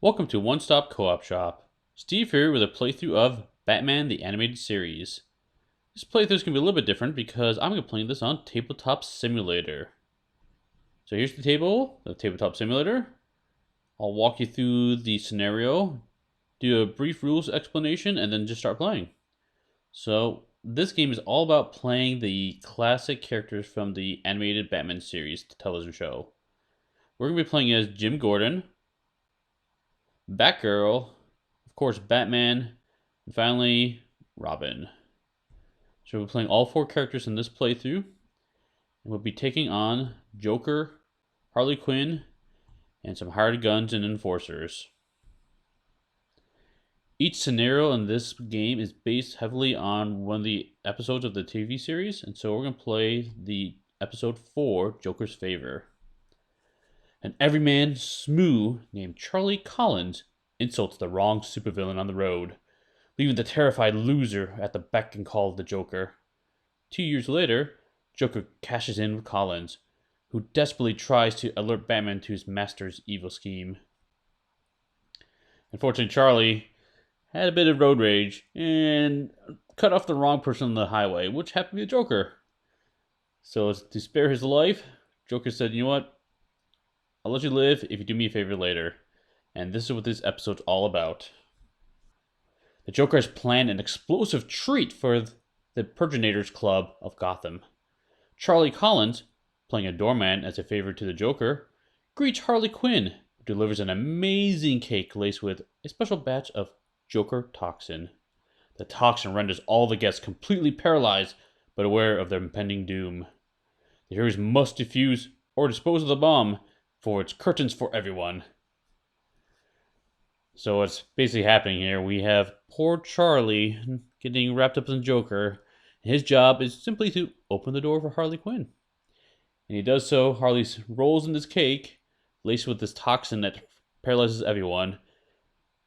Welcome to One Stop Co-op Shop. Steve here with a playthrough of Batman the Animated Series. This playthrough is going to be a little bit different because I'm going to be playing this on Tabletop Simulator. So here's the Tabletop Simulator. I'll walk you through the scenario, do a brief rules explanation, and then just start playing. So this game is all about playing the classic characters from the animated Batman series, the television show. We're going to be playing as Jim Gordon, Batgirl, of course Batman, and finally Robin. So we're playing all four characters in this playthrough, and we'll be taking on Joker, Harley Quinn, and some hired guns and enforcers. Each scenario in this game is based heavily on one of the episodes of the TV series, and so we're going to play the episode 4, Joker's Favor. An everyman smooth named Charlie Collins insults the wrong supervillain on the road, leaving the terrified loser at the beck and call of the Joker. 2 years later, Joker cashes in with Collins, who desperately tries to alert Batman to his master's evil scheme. Unfortunately, Charlie had a bit of road rage and cut off the wrong person on the highway, which happened to be the Joker. So to spare his life, Joker said, "You know what? I'll let you live if you do me a favor later." And this is what this episode's all about. The Joker has planned an explosive treat for the Perginators Club of Gotham. Charlie Collins, playing a doorman as a favor to the Joker, greets Harley Quinn, who delivers an amazing cake laced with a special batch of Joker toxin. The toxin renders all the guests completely paralyzed, but aware of their impending doom. The heroes must defuse or dispose of the bomb, for it's curtains for everyone. So what's basically happening here, we have poor Charlie getting wrapped up in Joker. And his job is simply to open the door for Harley Quinn. And he does so. Harley rolls in this cake, laced with this toxin that paralyzes everyone.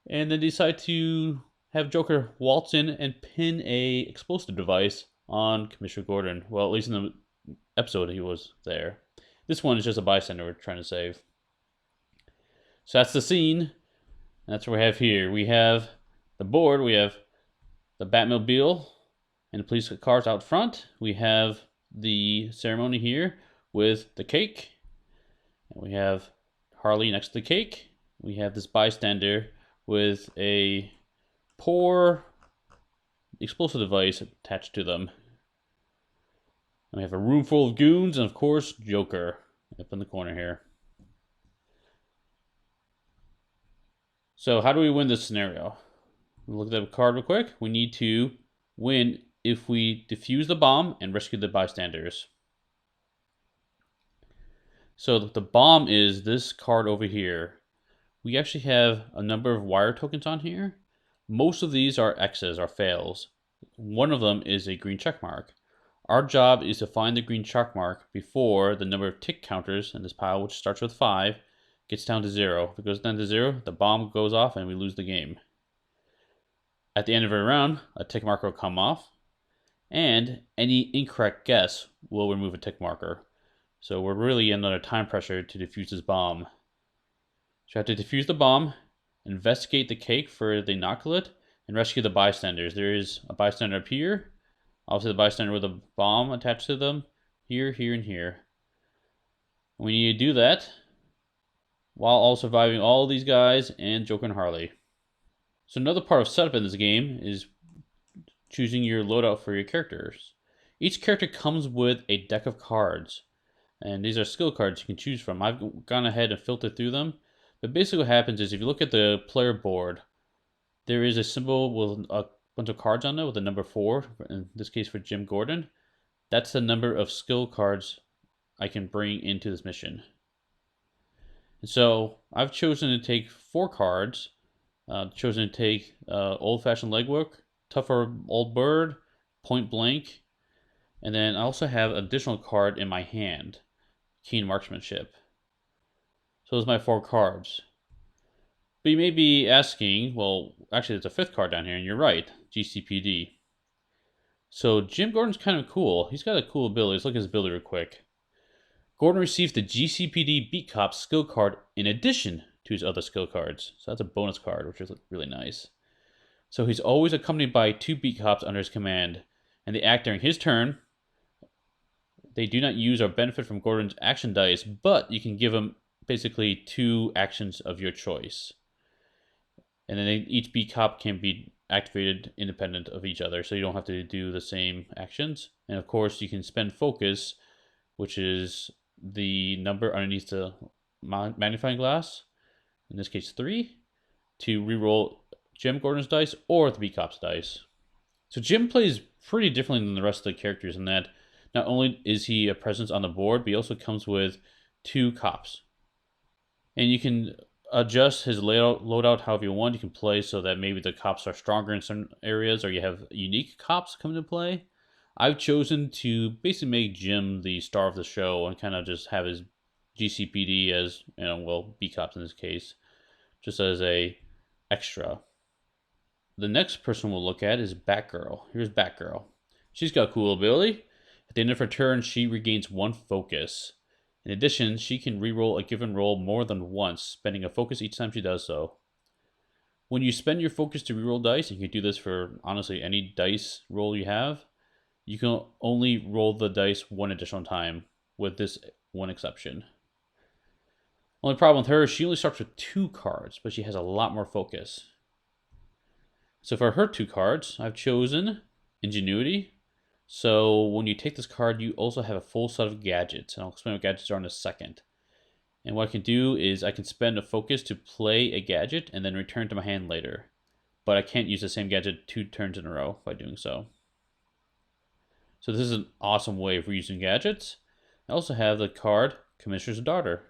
And then decide to have Joker waltz in and pin a explosive device on Commissioner Gordon. Well, at least in the episode he was there. This one is just a bystander we're trying to save. So that's the scene. That's what we have here. We have the board. We have the Batmobile and the police cars out front. We have the ceremony here with the cake. And we have Harley next to the cake. We have this bystander with a poor explosive device attached to them. And we have a room full of goons and, of course, Joker up in the corner here. So how do we win this scenario? Look at the card real quick. We need to win if we defuse the bomb and rescue the bystanders. So the bomb is this card over here. We actually have a number of wire tokens on here. Most of these are X's, are fails. One of them is a green check mark. Our job is to find the green check mark before the number of tick counters in this pile, which starts with 5, gets down to 0. If it goes down to 0, the bomb goes off and we lose the game. At the end of every round, a tick marker will come off, and any incorrect guess will remove a tick marker. So we're really under time pressure to defuse this bomb. So you have to defuse the bomb, investigate the cake for the inoculate, and rescue the bystanders. There is a bystander up here. Obviously the bystander with a bomb attached to them. Here, here, and here. We need to do that while all surviving all these guys and Joker and Harley. So another part of setup in this game is choosing your loadout for your characters. Each character comes with a deck of cards. And these are skill cards you can choose from. I've gone ahead and filtered through them. But basically what happens is if you look at the player board, there is a symbol with a bunch of cards on there with the number 4, in this case for Jim Gordon. That's the number of skill cards I can bring into this mission. And so I've chosen to take 4 cards. Chosen to take old-fashioned legwork, tougher old bird, point blank, and then I also have an additional card in my hand, keen marksmanship. So those are my 4 cards. But you may be asking, well, actually there's a 5th card down here, and you're right, GCPD. So Jim Gordon's kind of cool. He's got a cool ability. Let's look at his ability real quick. Gordon receives the GCPD Beat Cop skill card in addition to his other skill cards. So that's a bonus card, which is really nice. So he's always accompanied by 2 beat cops under his command, and they act during his turn. They do not use or benefit from Gordon's action dice, but you can give them basically 2 actions of your choice. And then each beat cop can be activated independent of each other, so you don't have to do the same actions. And of course, you can spend focus, which is the number underneath the magnifying glass, in this case 3, to reroll Jim Gordon's dice or the beat cop's dice. So Jim plays pretty differently than the rest of the characters in that not only is he a presence on the board, but he also comes with 2 cops. And you can adjust his loadout however you want. You can play so that maybe the cops are stronger in certain areas, or you have unique cops come into play. I've chosen to basically make Jim the star of the show and kind of just have his GCPD as, well, B cops in this case, just as a extra. The next person we'll look at is Batgirl. Here's Batgirl. She's got a cool ability. At the end of her turn, she regains 1 focus. In addition, she can reroll a given roll more than once, spending a focus each time she does so. When you spend your focus to reroll dice, and you can do this for honestly any dice roll you have, you can only roll the dice 1 additional time, with this one exception. Only problem with her is she only starts with 2 cards, but she has a lot more focus. So for her 2 cards, I've chosen Ingenuity. So when you take this card, you also have a full set of gadgets, and I'll explain what gadgets are in a second. And what I can do is I can spend a focus to play a gadget and then return to my hand later. But I can't use the same gadget 2 turns in a row by doing so. So this is an awesome way of reusing gadgets. I also have the card Commissioner's Daughter.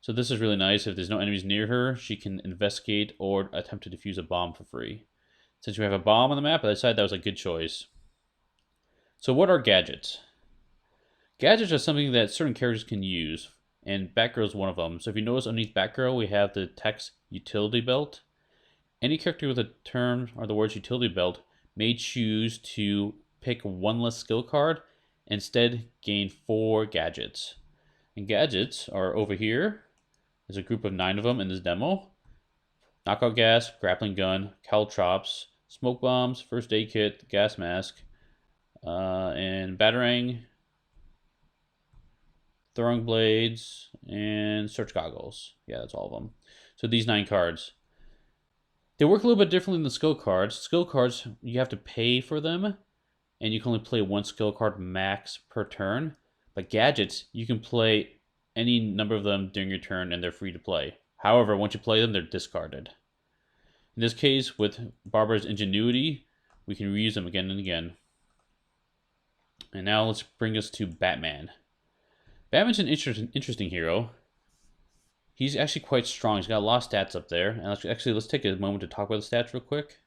So this is really nice. If there's no enemies near her, she can investigate or attempt to defuse a bomb for free. Since we have a bomb on the map, I decided that was a good choice. So what are gadgets? Gadgets are something that certain characters can use, and Batgirl is one of them. So if you notice underneath Batgirl, we have the text Utility Belt. Any character with a term or the words Utility Belt may choose to pick 1 less skill card, and instead gain 4 gadgets. And gadgets are over here. There's a group of 9 of them in this demo. Knockout gas, grappling gun, caltrops, smoke bombs, first aid kit, gas mask, and batarang, throwing blades, and search goggles. Yeah, that's all of them. So these 9 cards. They work a little bit differently than the skill cards. Skill cards, you have to pay for them, and you can only play 1 skill card max per turn. But gadgets, you can play any number of them during your turn, and they're free to play. However, once you play them, they're discarded. In this case, with Barbara's Ingenuity, we can reuse them again and again. And now let's bring us to Batman. Batman's an interesting hero. He's actually quite strong. He's got a lot of stats up there. And let's take a moment to talk about the stats real quick.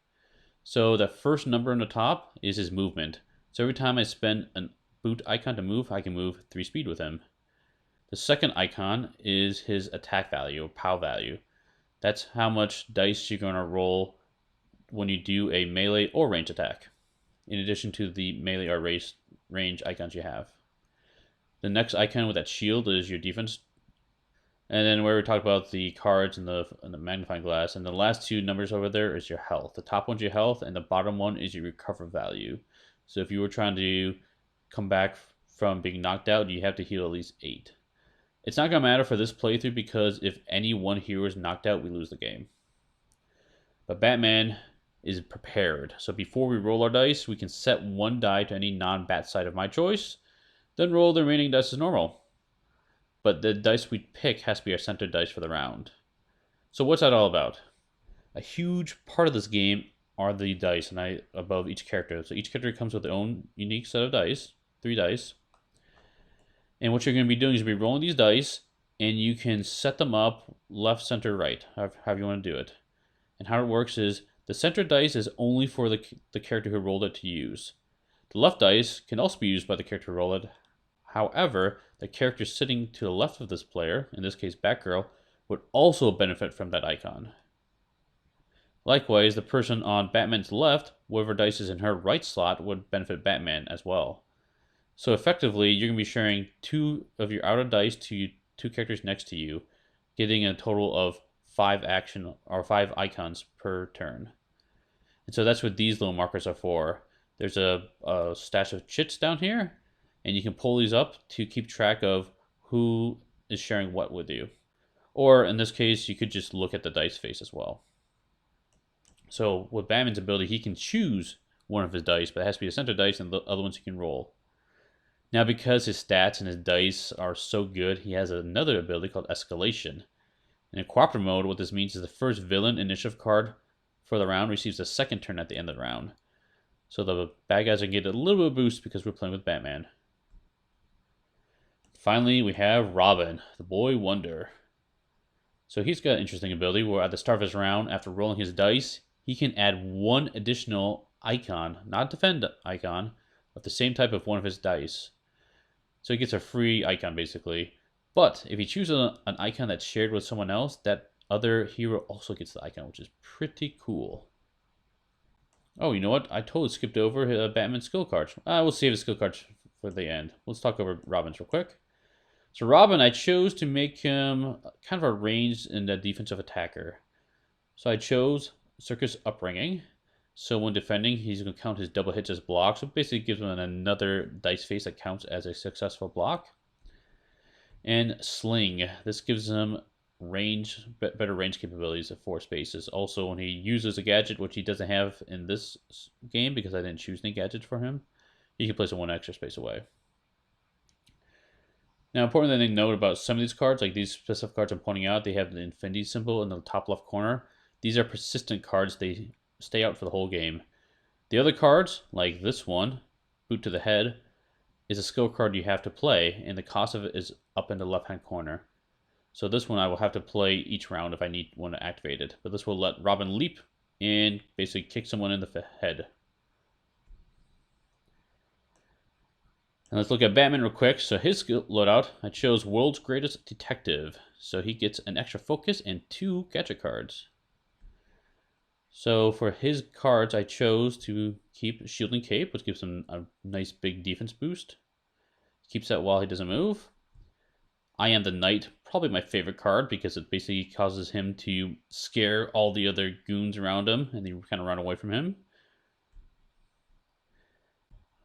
So the first number on the top is his movement. So every time I spend a boot icon to move, I can move 3 speed with him. The second icon is his attack value, or POW value. That's how much dice you're going to roll when you do a melee or range attack, in addition to the melee or range icons you have. The next icon with that shield is your defense. And then where we talked about the cards and the magnifying glass. And the last 2 numbers over there is your health. The top one's your health, and the bottom one is your recover value. So if you were trying to come back from being knocked out, you have to heal at least 8. It's not going to matter for this playthrough because if any one hero is knocked out, we lose the game. But Batman is prepared. So before we roll our dice, we can set 1 die to any non-bat side of my choice, then roll the remaining dice as normal. But the dice we pick has to be our center dice for the round. So what's that all about? A huge part of this game are the dice above each character. So each character comes with their own unique set of dice, 3 dice. And what you're going to be doing is be rolling these dice, and you can set them up left, center, right, however you want to do it. And how it works is the center dice is only for the character who rolled it to use. The left dice can also be used by the character who rolled it. However, the character sitting to the left of this player, in this case Batgirl, would also benefit from that icon. Likewise, the person on Batman's left, whatever dice is in her right slot, would benefit Batman as well. So effectively, you're going to be sharing 2 of your outer dice to 2 characters next to you, getting a total of 5 action or 5 icons per turn. And so that's what these little markers are for. There's a stash of chits down here, and you can pull these up to keep track of who is sharing what with you. Or in this case, you could just look at the dice face as well. So with Batman's ability, he can choose one of his dice, but it has to be a center dice, and the other ones he can roll. Now, because his stats and his dice are so good, he has another ability called Escalation. In cooperative mode, what this means is the first villain initiative card for the round receives a second turn at the end of the round. So the bad guys are getting a little bit of boost because we're playing with Batman. Finally, we have Robin, the boy wonder. So he's got an interesting ability where at the start of his round, after rolling his dice, he can add one additional icon, not defend icon, of the same type of one of his dice. So he gets a free icon basically. But if he chooses an icon that's shared with someone else, that other hero also gets the icon, which is pretty cool. Oh, you know what? I totally skipped over Batman's skill cards. We'll save the skill cards for the end. Let's talk over Robin's real quick. So Robin, I chose to make him kind of a ranged and a defensive attacker. So I chose Circus Upbringing. So when defending, he's going to count his double hits as blocks. So basically gives him another dice face that counts as a successful block. And Sling. This gives him better range capabilities of 4 spaces. Also, when he uses a gadget, which he doesn't have in this game because I didn't choose any gadgets for him, he can place it 1 extra space away. Now, important thing to note about some of these cards, like these specific cards I'm pointing out, they have the infinity symbol in the top left corner. These are persistent cards. They stay out for the whole game. The other cards, like this one, Boot to the Head, is a skill card you have to play, and the cost of it is up in the left-hand corner. So this one I will have to play each round if I need one to activate it. But this will let Robin leap and basically kick someone in the head. And let's look at Batman real quick. So his loadout, I chose World's Greatest Detective. So he gets an extra focus and 2 gadget cards. So for his cards, I chose to keep Shield and Cape, which gives him a nice big defense boost. Keeps that while he doesn't move. I Am the Knight, probably my favorite card because it basically causes him to scare all the other goons around him and they kind of run away from him.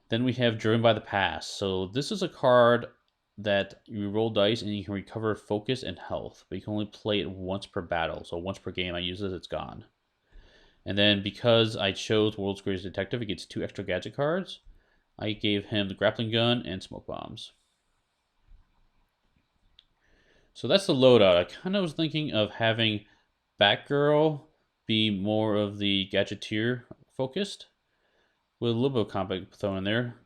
Then we have Driven by the Past. So this is a card that you roll dice and you can recover focus and health, but you can only play it once per battle. So once per game I use it, it's gone. And then because I chose World's Greatest Detective, it gets 2 extra gadget cards. I gave him the grappling gun and smoke bombs. So that's the loadout. I kind of was thinking of having Batgirl be more of the gadgeteer focused, with a little bit of combat thrown in there.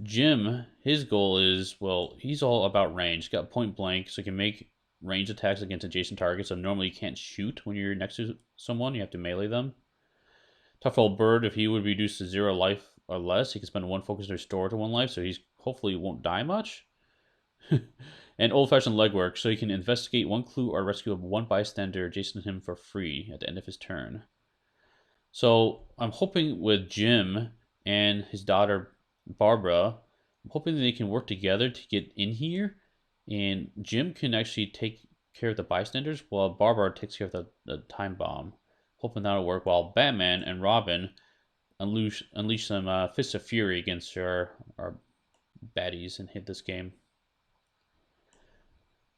Jim, his goal is, well, he's all about range. He's got point blank, so he can make range attacks against adjacent targets. So normally you can't shoot when you're next to someone. You have to melee them. Tough Old Bird, if he would reduce to 0 life or less, he can spend 1 focus to restore to 1 life, so he's hopefully won't die much. And Old-Fashioned Legwork, so he can investigate 1 clue or rescue 1 bystander adjacent to him for free at the end of his turn. So I'm hoping with Jim and his daughter Barbara, I'm hoping that they can work together to get in here, and Jim can actually take care of the bystanders while Barbara takes care of the time bomb. Hoping that'll work while Batman and Robin unleash some Fists of Fury against our baddies and hit this game.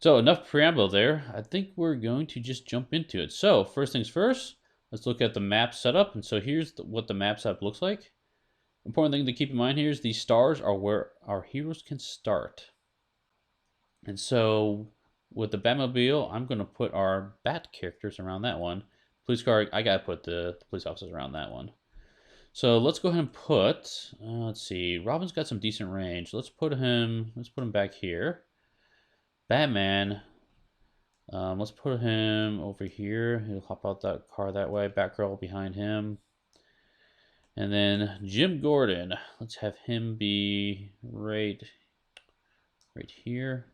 So enough preamble there. I think we're going to just jump into it. So first things first, let's look at the map setup. And so here's what the map setup looks like. Important thing to keep in mind here is these stars are where our heroes can start. And so with the Batmobile, I'm going to put our Bat characters around that one. Police car, I got to put the police officers around that one. So let's go ahead and put, let's see, Robin's got some decent range. Let's put him back here. Batman, let's put him over here. He'll hop out that car that way. Batgirl behind him. And then Jim Gordon, let's have him be right here.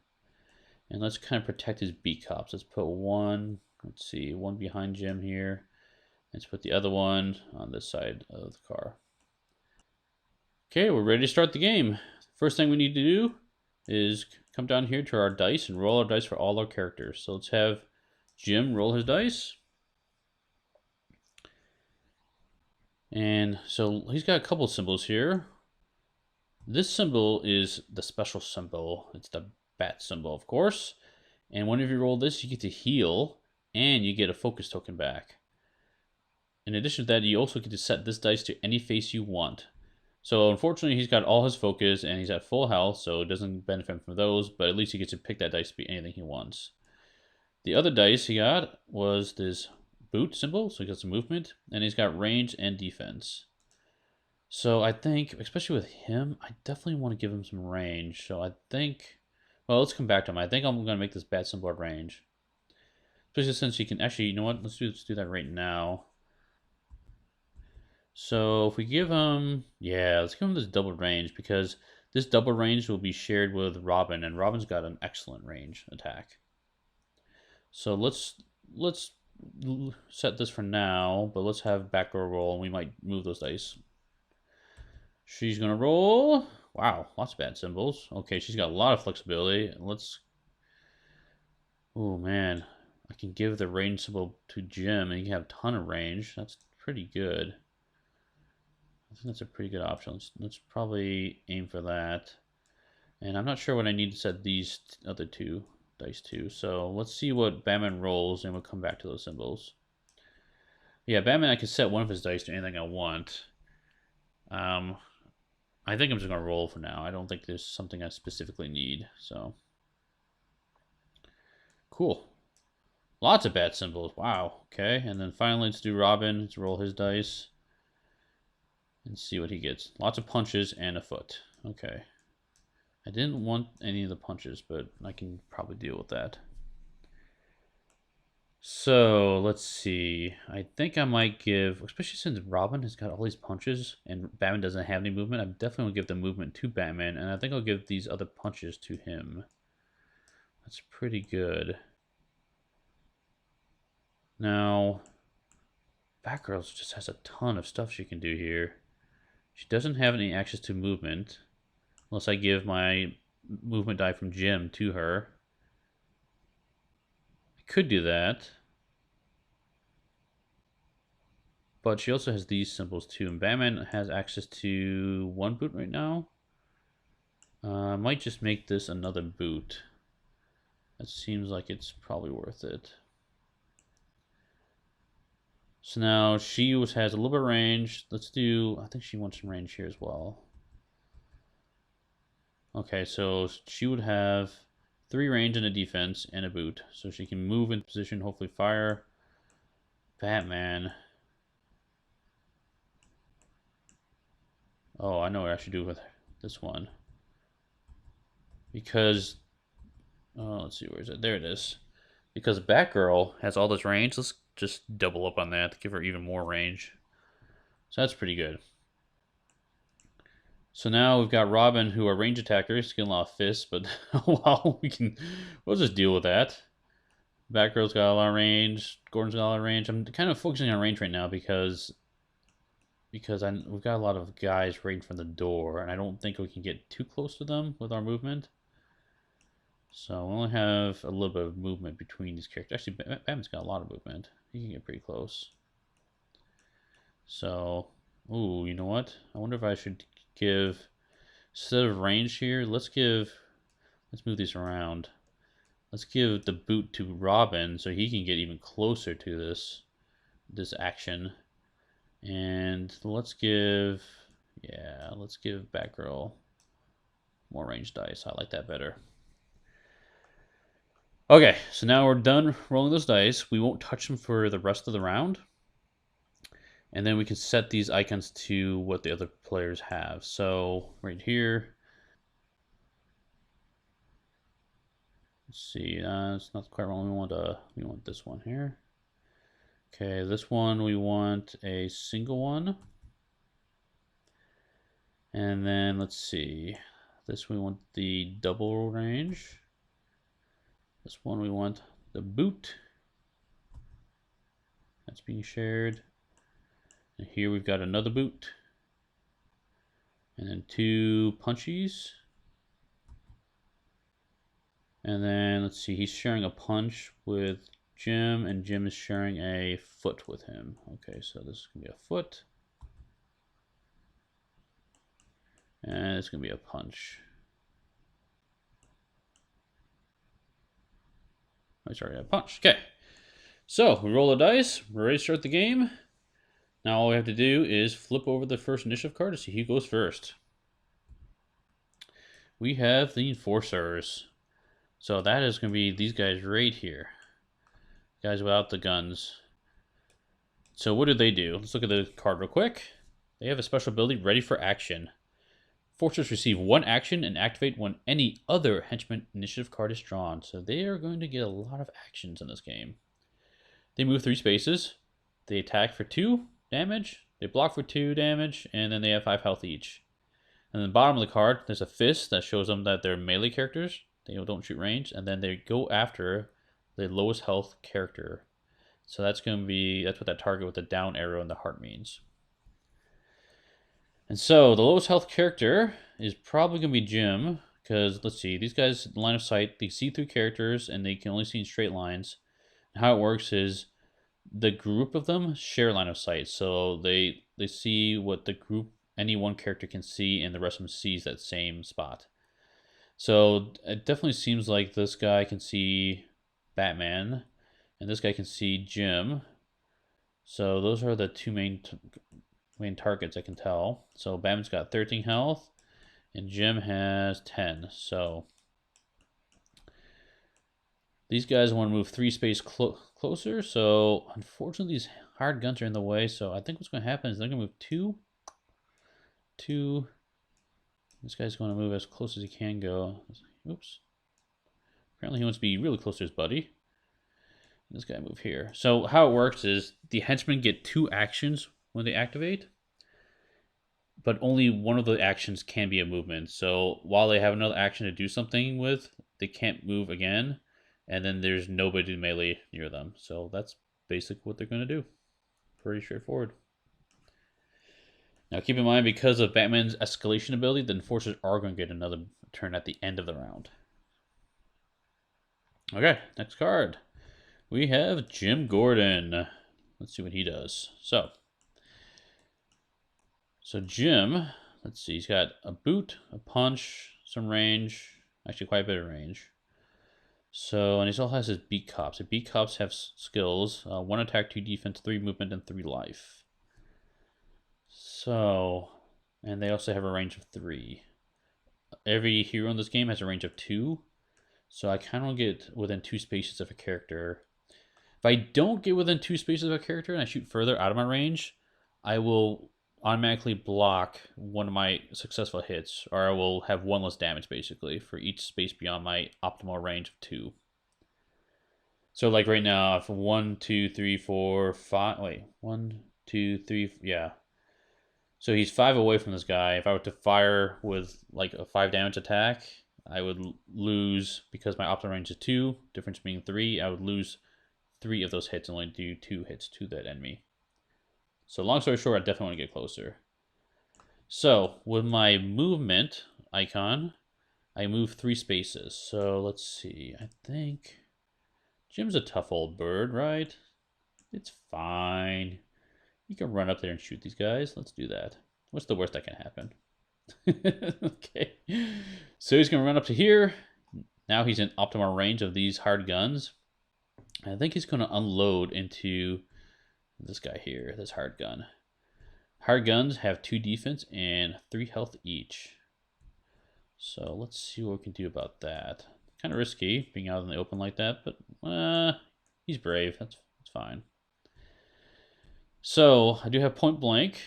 And let's kind of protect his beat cops. Let's put one, let's see, one behind Jim here. Let's put the other one on this side of the car. Okay, we're ready to start the game. First thing we need to do is come down here to our dice and roll our dice for all our characters. So let's have Jim roll his dice. And so he's got a couple symbols here. This symbol is the special symbol. It's the bat symbol, of course. And whenever you roll this, you get to heal, and you get a focus token back. In addition to that, you also get to set this dice to any face you want. So unfortunately, he's got all his focus, and he's at full health, so it doesn't benefit from those, but at least he gets to pick that dice to be anything he wants. The other dice he got was this boot symbol, so he got some movement, and he's got range and defense. So I think, especially with him, I definitely want to give him some range. So I think, well, let's come back to him. I think I'm going to make this bat symbol range. Especially since you can actually, you know what, let's do that right now. So if we give him, yeah, let's give him this double range because this double range will be shared with Robin, and Robin's got an excellent range attack. So let's set this for now, but let's have Batgirl roll, and we might move those dice. She's gonna roll. Wow, lots of bad symbols. Okay, she's got a lot of flexibility. Let's. Oh man, I can give the range symbol to Jim, and he can have a ton of range. That's pretty good. I think that's a pretty good option. Let's probably aim for that. And I'm not sure what I need to set these other two dice to. So let's see what Batman rolls, and we'll come back to those symbols. Yeah, Batman, I can set one of his dice to anything I want. I think I'm just going to roll for now. I don't think there's something I specifically need. So, cool. Lots of bat symbols. Wow. Okay. And then finally, let's do Robin. Let's roll his dice and see what he gets. Lots of punches and a foot. Okay. I didn't want any of the punches, but I can probably deal with that. So let's see. I think I might give, especially since Robin has got all these punches and Batman doesn't have any movement, I'm definitely going to give the movement to Batman, and I think I'll give these other punches to him. That's pretty good. Now, Batgirl just has a ton of stuff she can do here. She doesn't have any access to movement, unless I give my movement die from Jim to her. I could do that. But she also has these symbols too. And Batman has access to one boot right now. I might just make this another boot. That seems like it's probably worth it. So now she has a little bit of range. Let's do, I think she wants some range here as well. Okay, so she would have 3 range and a defense and a boot. So she can move in position, hopefully fire. Batman. Oh, I know what I should do with this one. Because, let's see, where is it? There it is. Because Batgirl has all this range, let's just double up on that to give her even more range. So that's pretty good. So now we've got Robin, who are range attackers, getting a lot of fists, but well, we'll just deal with that. Batgirl's got a lot of range. Gordon's got a lot of range. I'm kind of focusing on range right now because we've got a lot of guys right in front of the door, and I don't think we can get too close to them with our movement. So we only have a little bit of movement between these characters. Actually, Batman's got a lot of movement. He can get pretty close. So, ooh, you know what? I wonder if I should give, instead of range here, let's move these around. Let's give the boot to Robin so he can get even closer to this action. And let's give Batgirl more range dice. I like that better. Okay, so now we're done rolling those dice. We won't touch them for the rest of the round. And then we can set these icons to what the other players have. So right here, let's see, it's not quite wrong. We want this one here. Okay, this one we want a single one. And then let's see, this we want the double range. This one we want the boot. That's being shared. And here we've got another boot. And then 2 punchies. And then let's see, he's sharing a punch with Jim, and Jim is sharing a foot with him. Okay, so this is going to be a foot. And it's going to be a punch. I started a punch. Okay. So we roll the dice. We're ready to start the game. Now all we have to do is flip over the first initiative card to see who goes first. We have the Enforcers. So that is going to be these guys right here. Guys without the guns. So what do they do? Let's look at the card real quick. They have a special ability, Ready for Action. Forces receive 1 action and activate when any other henchman initiative card is drawn. So they are going to get a lot of actions in this game. They move 3 spaces. They attack for 2 damage. They block for 2 damage. And then they have 5 health each. And then the bottom of the card, there's a fist that shows them that they're melee characters. They don't shoot range. And then they go after the lowest health character. So that's going to be, that's what that target with the down arrow and the heart means. And so the lowest health character is probably going to be Jim. Because, let's see, these guys, line of sight, they see through characters and they can only see in straight lines. And how it works is the group of them share line of sight. So they see what the group, any one character can see, and the rest of them sees that same spot. So it definitely seems like this guy can see Batman, and this guy can see Jim. So those are the two main targets I can tell. So Batman's got 13 health, and Jim has 10. So these guys want to move 3 space closer. So unfortunately, these hard guns are in the way. So I think what's going to happen is they're going to move 2. This guy's going to move as close as he can go. Oops. Apparently he wants to be really close to his buddy. This guy move here. So how it works is the henchmen get 2 actions when they activate, but only one of the actions can be a movement. So while they have another action to do something with, they can't move again, and then there's nobody to melee near them. So that's basically what they're going to do. Pretty straightforward. Now keep in mind, because of Batman's escalation ability, the Enforcers are going to get another turn at the end of the round. Okay, next card. We have Jim Gordon. Let's see what he does. So Jim, let's see, he's got a boot, a punch, some range, actually quite a bit of range. So, and he also has his beat cops. The beat cops have skills, 1 attack, 2 defense, 3 movement, and 3 life. So, and they also have a range of 3. Every hero in this game has a range of 2. So I kind of get within 2 spaces of a character. If I don't get within 2 spaces of a character and I shoot further out of my range, I will automatically block one of my successful hits, or I will have 1 less damage basically for each space beyond my optimal range of 2. So like right now, if 1, 2, 3, 4, 5. Wait, 1, 2, 3. Yeah. So he's 5 away from this guy. If I were to fire with like a 5 damage attack, I would lose, because my optimal range is 2, difference being 3, I would lose 3 of those hits and only do 2 hits to that enemy. So long story short, I definitely want to get closer. So with my movement icon, I move 3 spaces. So let's see, I think Jim's a tough old bird, right? It's fine. You can run up there and shoot these guys. Let's do that. What's the worst that can happen? Okay. So he's going to run up to here. Now he's in optimal range of these hard guns. I think he's going to unload into this guy here, this hard gun. Hard guns have 2 defense and 3 health each. So let's see what we can do about that. Kind of risky being out in the open like that, but he's brave. That's fine. So I do have point blank.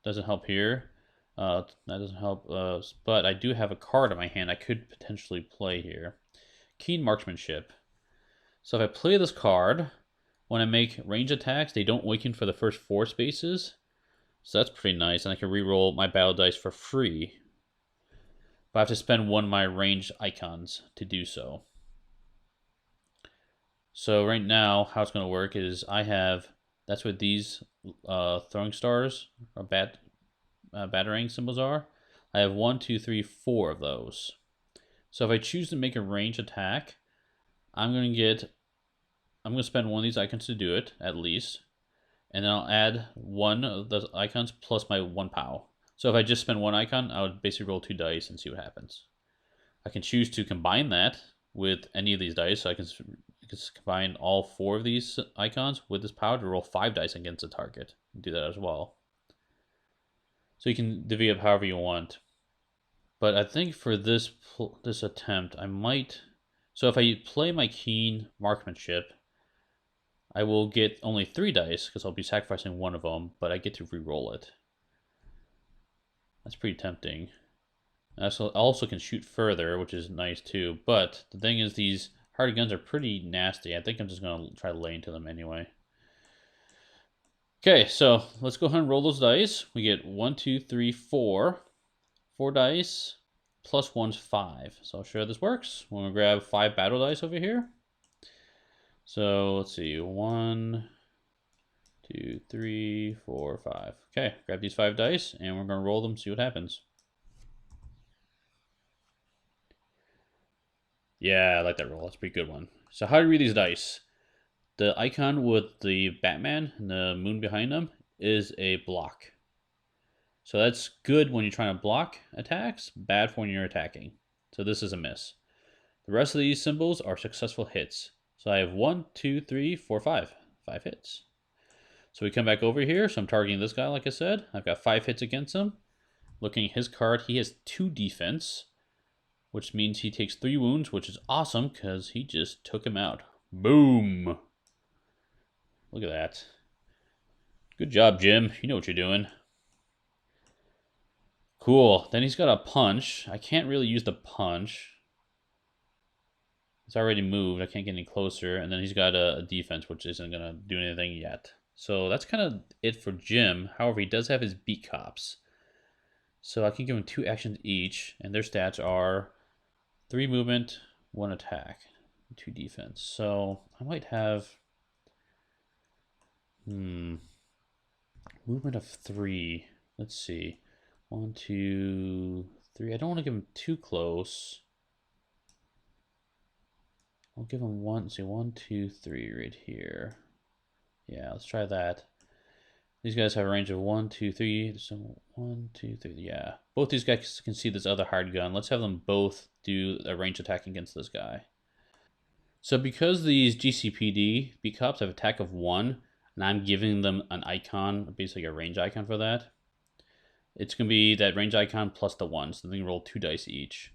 Doesn't help here. That doesn't help, but I do have a card in my hand I could potentially play here. Keen Marksmanship. So if I play this card, when I make range attacks, they don't weaken for the first 4 spaces. So that's pretty nice, and I can reroll my battle dice for free. But I have to spend 1 of my range icons to do so. So right now, how it's going to work is I have, that's what these throwing stars or batarang symbols are. I have 1, 2, 3, 4 of those. So if I choose to make a range attack, I'm going to get I'm going to spend one of these icons to do it, at least. And then I'll add one of the icons plus my 1 POW. So if I just spend one icon, I would basically roll 2 dice and see what happens. I can choose to combine that with any of these dice. So I can just combine all 4 of these icons with this POW to roll 5 dice against the target. Do that as well. So you can divvy up however you want. But I think for this attempt, I might... So if I play my keen marksmanship, I will get only 3 dice because I'll be sacrificing one of them, but I get to re-roll it. That's pretty tempting. I also can shoot further, which is nice too. But the thing is, these hard guns are pretty nasty. I think I'm just going to try to lay into them anyway. Okay, so let's go ahead and roll those dice. We get 1, 2, 3, 4. 4 dice plus 1's 5. So I'll show you how this works. We're going to grab 5 battle dice over here. So let's see, 1, 2, 3, 4, 5. Okay, grab these 5 dice and we're going to roll them, see what happens. Yeah, I like that roll. That's a pretty good one. So how do you read these dice? The icon with the Batman and the moon behind them is a block. So that's good when you're trying to block attacks, bad for when you're attacking. So this is a miss. The rest of these symbols are successful hits. So I have 1, 2, 3, 4, 5. 5 hits. So we come back over here. So I'm targeting this guy, like I said. I've got 5 hits against him. Looking at his card, he has 2 defense, which means he takes 3 wounds, which is awesome because he just took him out. Boom! Look at that. Good job, Jim. You know what you're doing. Cool. Then he's got a punch. I can't really use the punch. It's already moved. I can't get any closer. And then he's got a defense, which isn't going to do anything yet. So that's kind of it for Jim. However, he does have his beat cops. So I can give him 2 actions each. And their stats are 3 movement, 1 attack, 2 defense. So I might have... movement of 3. Let's see. 1, 2, 3. I don't want to give him too close. I'll give him 1, say 1, 2, 3 right here. Yeah, let's try that. These guys have a range of 1, 2, 3. So 1, 2, 3. Yeah, both these guys can see this other hard gun. Let's have them both do a range attack against this guy. So because these GCPD beat cops have attack of 1, and I'm giving them an icon, basically a range icon for that, it's going to be that range icon plus the 1. So they can roll 2 dice each.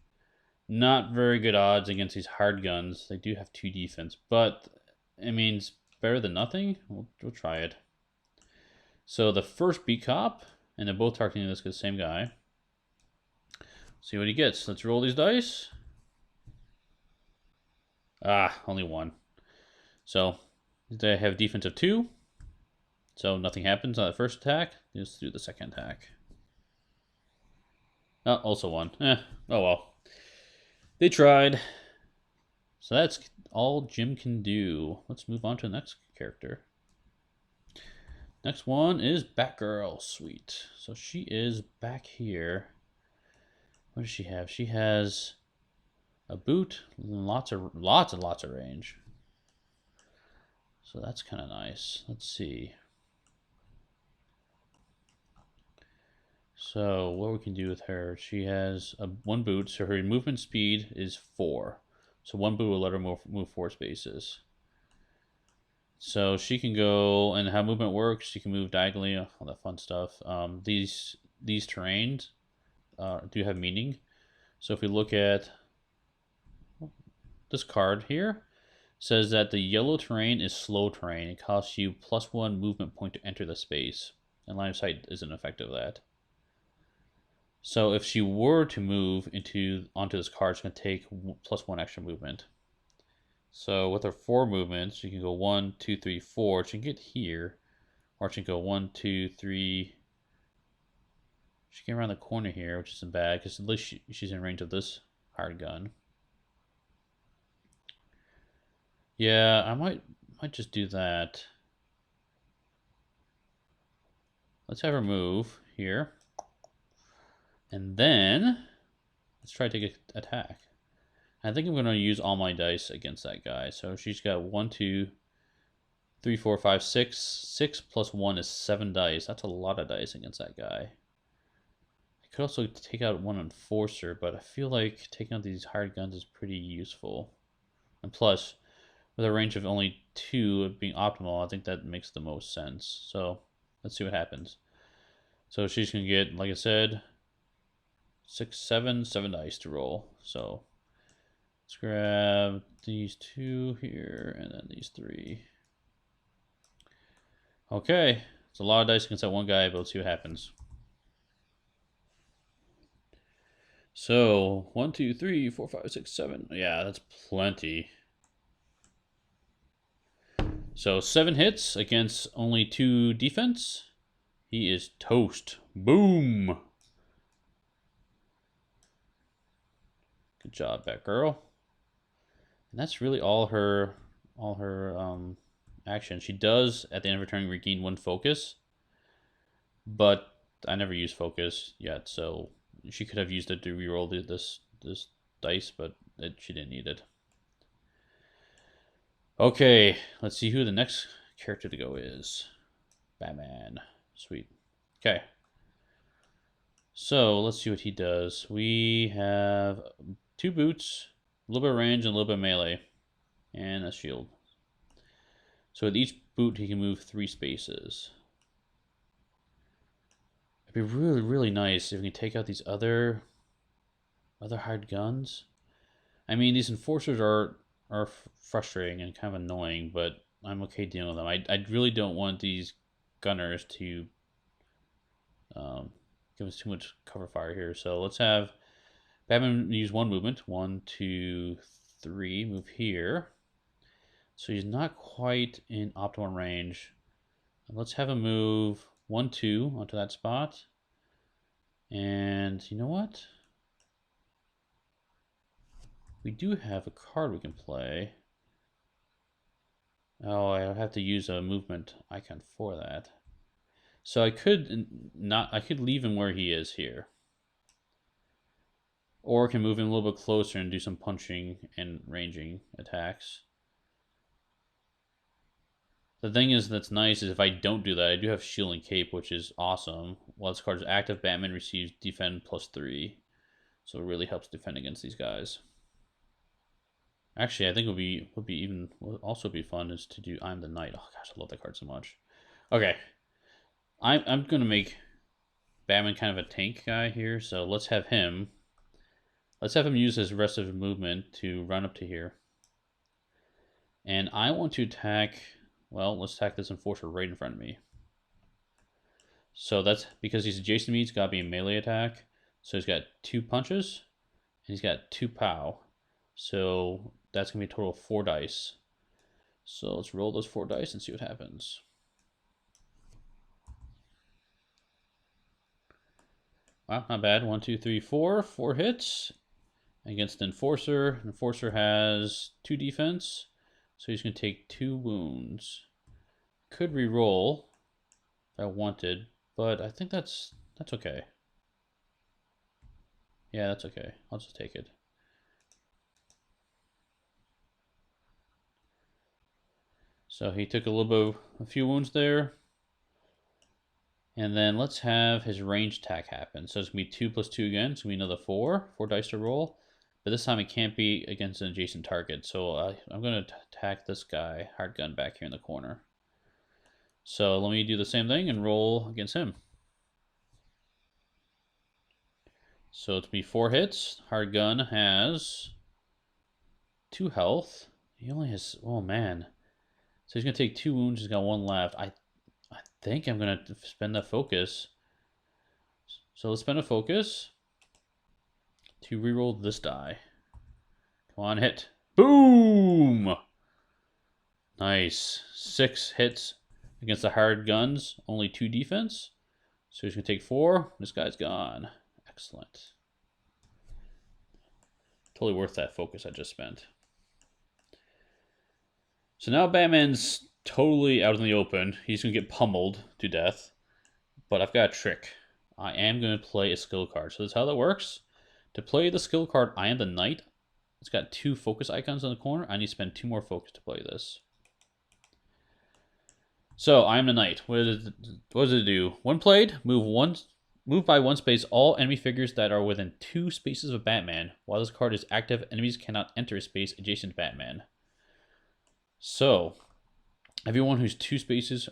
Not very good odds against these hard guns. They do have 2 defense, but it means better than nothing. We'll try it. So the first beat cop, and they're both targeting this same guy. See what he gets. Let's roll these dice. Ah, only 1. So they have defense of 2. So nothing happens on the first attack. Let's do the second attack. Oh, also 1. Oh well. They tried. So that's all Jim can do. Let's move on to the next character. Next one is Batgirl. Sweet. So she is back here. What does she have? She has a boot, lots and lots of range. So that's kind of nice. Let's see. So what we can do with her, she has 1 boot, so her movement speed is 4. So 1 boot will let her move 4 spaces. So she can go, and how movement works, she can move diagonally, all that fun stuff. These terrains do have meaning. So if we look at this card here, says that the yellow terrain is slow terrain. It costs you +1 movement point to enter the space, and line of sight isn't effective of that. So if she were to move onto this card, it's going to take +1 extra movement. So with her 4 movements, she can go 1, 2, 3, 4. She can get here, or she can go 1, 2, 3. She can get around the corner here, which isn't bad because at least she's in range of this hard gun. Yeah, I might just do that. Let's have her move here. And then let's try to take an attack. I think I'm going to use all my dice against that guy. So she's got 1, 2, 3, 4, 5, 6. 6 plus 1 is 7 dice. That's a lot of dice against that guy. I could also take out one Enforcer, but I feel like taking out these hired guns is pretty useful. And plus, with a range of only 2 being optimal, I think that makes the most sense. So let's see what happens. So she's going to get, like I said, 6, 7 dice to roll. So let's grab these 2 here and then these 3. Okay, it's a lot of dice against that one guy, but let's see what happens. So 1, 2, 3, 4, 5, 6, 7. Yeah, that's plenty. So 7 hits against only 2 defense. He is toast. Boom. Good job, Batgirl. And that's really all her action. She does at the end of her turn regain 1 focus, but I never used focus yet, so she could have used it to reroll this dice, but she didn't need it. Okay, let's see who the next character to go is. Batman. Sweet. Okay. So let's see what he does. We have 2 boots, a little bit of range, and a little bit of melee, and a shield. So with each boot, he can move 3 spaces. It'd be really, really nice if we can take out these other hired guns. I mean, these enforcers are frustrating and kind of annoying, but I'm okay dealing with them. I really don't want these gunners to give us too much cover fire here. So let's have Batman use 1 movement. 1, 2, 3. Move here. So he's not quite in optimal range. Let's have him move 1, 2 onto that spot. And you know what? We do have a card we can play. Oh, I have to use a movement icon for that. So I could leave him where he is here. Or I can move him a little bit closer and do some punching and ranging attacks. The thing is that's nice is if I don't do that, I do have shield and cape, which is awesome. While this card is active, Batman receives defend +3. So it really helps defend against these guys. Actually, I think would also be fun is to do I'm the Knight. Oh gosh, I love that card so much. Okay. I'm gonna make Batman kind of a tank guy here, so let's have him use his rest of his movement to run up to here. And I want to attack, well, let's attack this enforcer right in front of me. So that's because he's adjacent to me, it's gotta be a melee attack. So he's got 2 punches, and he's got 2 pow. So that's gonna be a total of 4 dice. So let's roll those 4 dice and see what happens. Wow, not bad. 1, 2, 3, 4. 4 hits against Enforcer. Enforcer has 2 defense, so he's going to take 2 wounds. Could re-roll if I wanted, but I think that's okay. Yeah, that's okay. I'll just take it. So he took a few wounds there. And then let's have his range attack happen. So it's going to be 2 + 2 again. So we know the 4 dice to roll. But this time it can't be against an adjacent target. So I'm going to attack this guy, hard gun, back here in the corner. So let me do the same thing and roll against him. So it's be 4 hits. Hard gun has 2 health. He only has, oh man. So he's going to take 2 wounds. He's got 1 left. I think I'm going to spend the focus. So let's spend a focus to reroll this die. Come on, hit. Boom! Nice. 6 hits against the hard guns. Only 2 defense. So he's going to take 4. This guy's gone. Excellent. Totally worth that focus I just spent. So now Batman's totally out in the open. He's going to get pummeled to death. But I've got a trick. I am going to play a skill card. So that's how that works. To play the skill card, I am the Knight. It's got 2 focus icons on the corner. I need to spend 2 more focus to play this. So I am the knight. What does it do? When played, move by one space all enemy figures that are within 2 spaces of Batman. While this card is active, enemies cannot enter a space adjacent to Batman. So everyone who's 2 spaces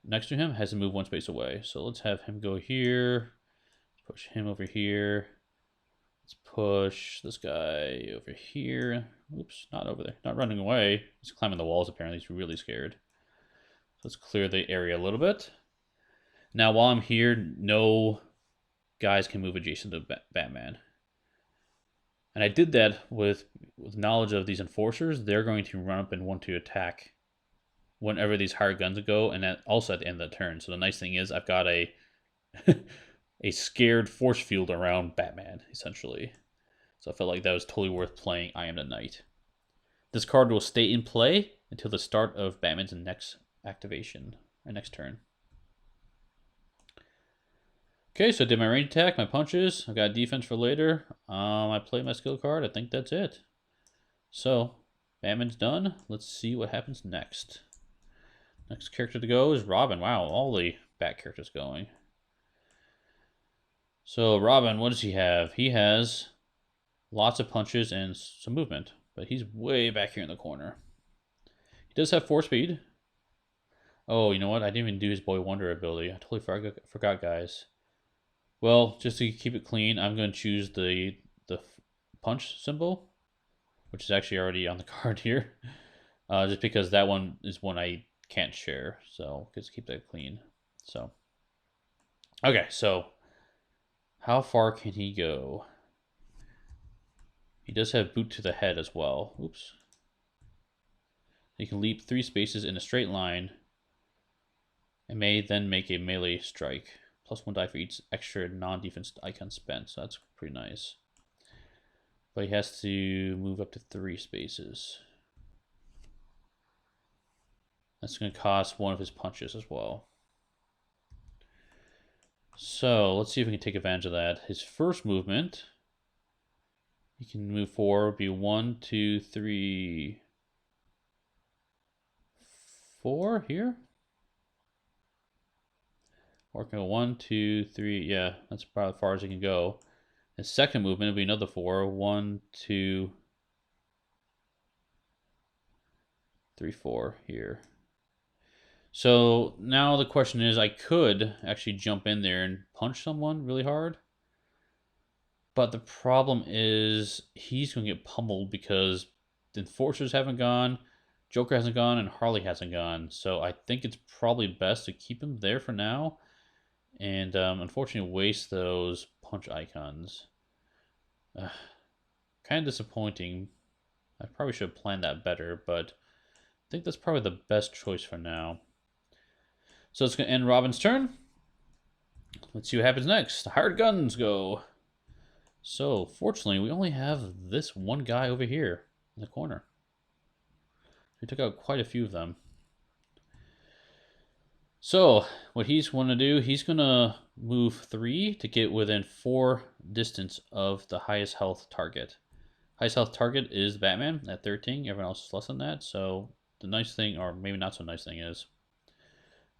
next to him has to move 1 space away. So let's have him go here. Push him over here. Let's push this guy over here. Oops, not over there. Not running away. He's climbing the walls apparently. He's really scared. Let's clear the area a little bit. Now, while I'm here, no guys can move adjacent to Batman. And I did that with knowledge of these enforcers. They're going to run up and want to attack whenever these hired guns go, and that also at the end of the turn. So the nice thing is I've got a a scared force field around Batman, essentially. So I felt like that was totally worth playing I Am the Knight. This card will stay in play until the start of Batman's next activation, or next turn. Okay, so I did my range attack, my punches. I got defense for later. I played my skill card. I think that's it. So, Batman's done. Let's see what happens next. Next character to go is Robin. Wow, all the Bat characters going. So, Robin, what does he have? He has lots of punches and some movement, but he's way back here in the corner. He does have 4 speed. Oh, you know what? I didn't even do his Boy Wonder ability. I totally forgot, guys. Well, just to keep it clean, I'm going to choose the punch symbol, which is actually already on the card here, just because that one is one I can't share. So just keep that clean. So, okay, so how far can he go? He does have boot to the head as well. Oops. He can leap 3 spaces in a straight line and may then make a melee strike. +1 die for each extra non-defense icon spent. So that's pretty nice. But he has to move up to 3 spaces. That's going to cost 1 of his punches as well. So let's see if we can take advantage of that. His first movement, he can move forward, would be 1, 2, 3, 4 here. Or can go 1, 2, 3. Yeah, that's about as far as he can go. His second movement would be another 4. 1, 2, 3, 4 here. So now the question is, I could actually jump in there and punch someone really hard. But the problem is he's going to get pummeled because the Enforcers haven't gone, Joker hasn't gone, and Harley hasn't gone. So I think it's probably best to keep him there for now. And unfortunately waste those punch icons. Kind of disappointing. I probably should have planned that better, but I think that's probably the best choice for now. So it's going to end Robin's turn. Let's see what happens next. The hired guns go. So fortunately, we only have this one guy over here in the corner. We took out quite a few of them. So what he's going to do, he's going to move 3 to get within 4 distance of the highest health target. Highest health target is Batman at 13. Everyone else is less than that. So the nice thing, or maybe not so nice thing, is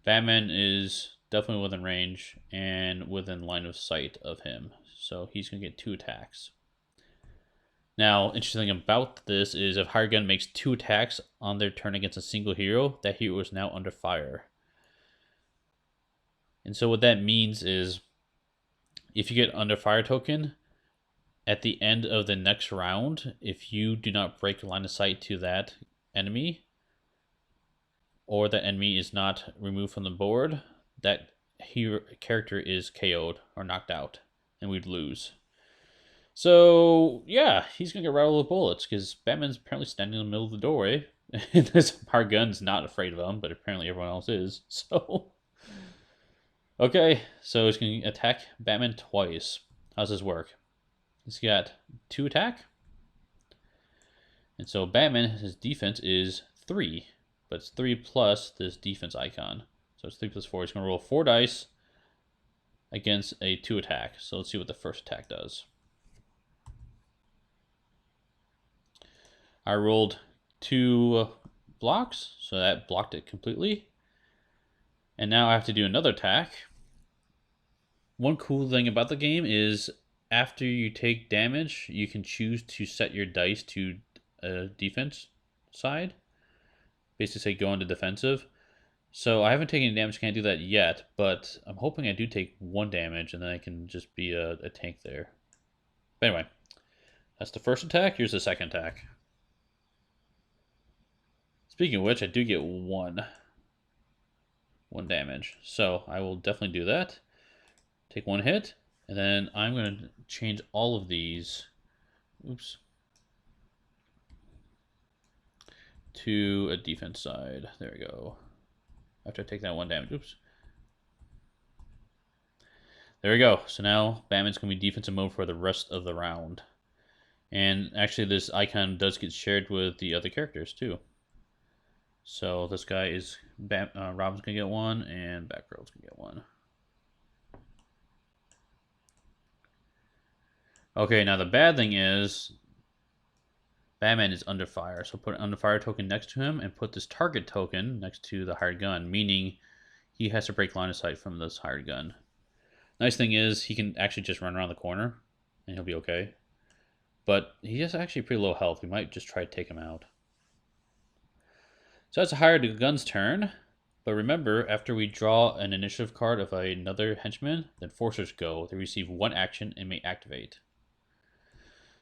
Batman is definitely within range and within line of sight of him. So he's going to get 2 attacks. Now, interesting thing about this is if hired gun makes 2 attacks on their turn against a single hero, that hero is now under fire. And so what that means is if you get under fire token, at the end of the next round, if you do not break line of sight to that enemy, or that enemy is not removed from the board, that hero character is KO'd or knocked out, and we'd lose. So yeah, he's gonna get rattled with bullets because Batman's apparently standing in the middle of the doorway. And this hard gun's not afraid of him, but apparently everyone else is. So okay, so he's gonna attack Batman twice. How's this work? He's got 2 attack. And so Batman, his defense is 3. But it's 3 plus this defense icon. So it's 3 plus 4. He's going to roll 4 dice against a 2 attack. So let's see what the first attack does. I rolled 2 blocks, so that blocked it completely. And now I have to do another attack. One cool thing about the game is after you take damage, you can choose to set your dice to a defense side. Basically say go into defensive. So I haven't taken any damage, can't do that yet, but I'm hoping I do take 1 damage and then I can just be a tank there. But anyway, that's the first attack. Here's the second attack. Speaking of which, I do get one damage. So I will definitely do that. Take 1 hit, and then I'm going to change all of these. Oops. To a defense side. There we go. After I take that 1 damage. Oops. There we go. So now Batman's going to be defensive mode for the rest of the round. And actually this icon does get shared with the other characters too. So this guy is Robin's gonna get 1 and Batgirl's gonna get 1. Okay, now the bad thing is Batman is under fire. So put an under fire token next to him and put this target token next to the hired gun, meaning he has to break line of sight from this hired gun. Nice thing is he can actually just run around the corner and he'll be okay. But he has actually pretty low health. We might just try to take him out. So that's a hired gun's turn. But remember, after we draw an initiative card of another henchman, then forcers go. They receive 1 action and may activate.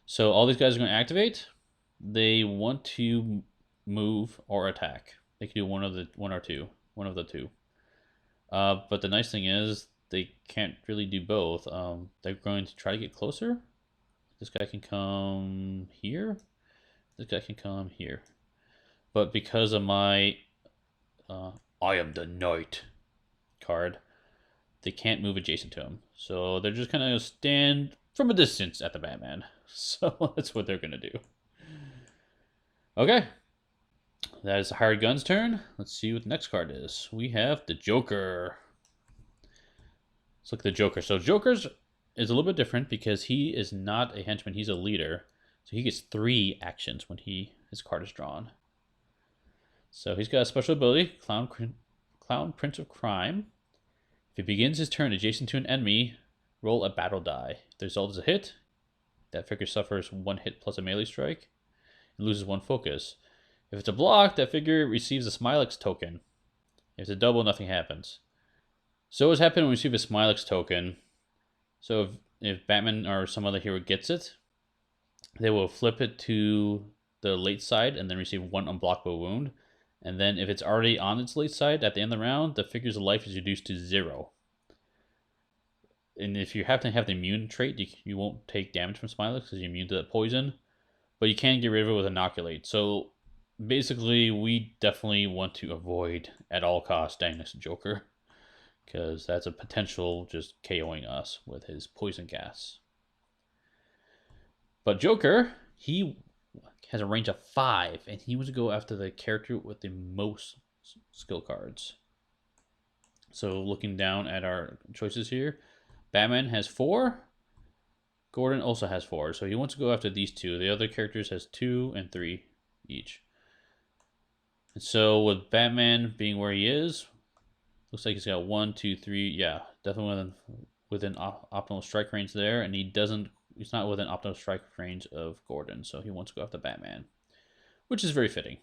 So all these guys are going to activate. They want to move or attack. They can do one of the two. But the nice thing is they can't really do both. They're going to try to get closer. This guy can come here. This guy can come here. But because of my I am the Knight card, they can't move adjacent to him. So they're just going to stand from a distance at the Batman. So that's what they're going to do. Okay. That is the hired gun's turn. Let's see what the next card is. We have the Joker. Let's look at the Joker. So Joker's is a little bit different because he is not a henchman. He's a leader. So he gets 3 actions when his card is drawn. So he's got a special ability, Clown Prince of Crime. If he begins his turn adjacent to an enemy, roll a battle die. If the result is a hit, that figure suffers 1 hit plus a melee strike and loses 1 focus. If it's a block, that figure receives a Smilex token. If it's a double, nothing happens. So what's happened when we receive a Smilex token? So if Batman or some other hero gets it, they will flip it to the late side and then receive 1 unblockable wound. And then if it's already on its late side at the end of the round, the figure's life is reduced to 0. And if you happen to have the immune trait, you won't take damage from Smilex because you're immune to that poison. But you can get rid of it with Inoculate. So basically, we definitely want to avoid at all costs dying next to Joker, because that's a potential just KOing us with his poison gas. But Joker, he has a range of 5, and he wants to go after the character with the most skill cards. So looking down at our choices here, Batman has 4. Gordon also has 4, so he wants to go after these 2. The other characters has 2 and 3 each. And so with Batman being where he is, looks like he's got 1, 2, 3. Yeah, definitely within optimal strike range there, and he's not within optimal strike range of Gordon, so he wants to go after Batman, which is very fitting.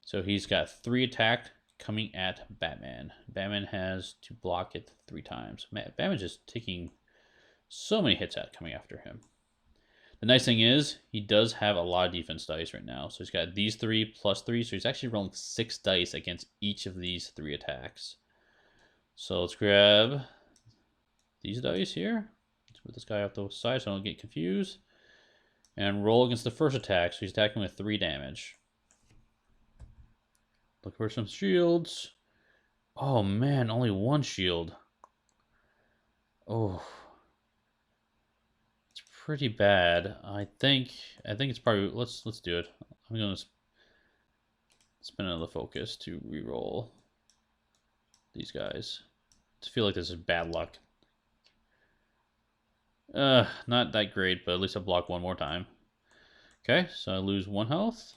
So he's got 3 attack coming at Batman. Batman has to block it 3 times. Batman's just taking so many hits coming after him. The nice thing is he does have a lot of defense dice right now. So he's got these 3 plus 3. So he's actually rolling 6 dice against each of these 3 attacks. So let's grab these dice here. Let's put this guy off the side so I don't get confused. And roll against the first attack. So he's attacking with 3 damage. Look for some shields. Oh man, only 1 shield. Oh. Pretty bad. I think it's probably let's do it. I'm gonna spin another focus to re-roll these guys. I feel like this is bad luck. Not that great, but at least I block 1 more time. Okay, so I lose 1 health.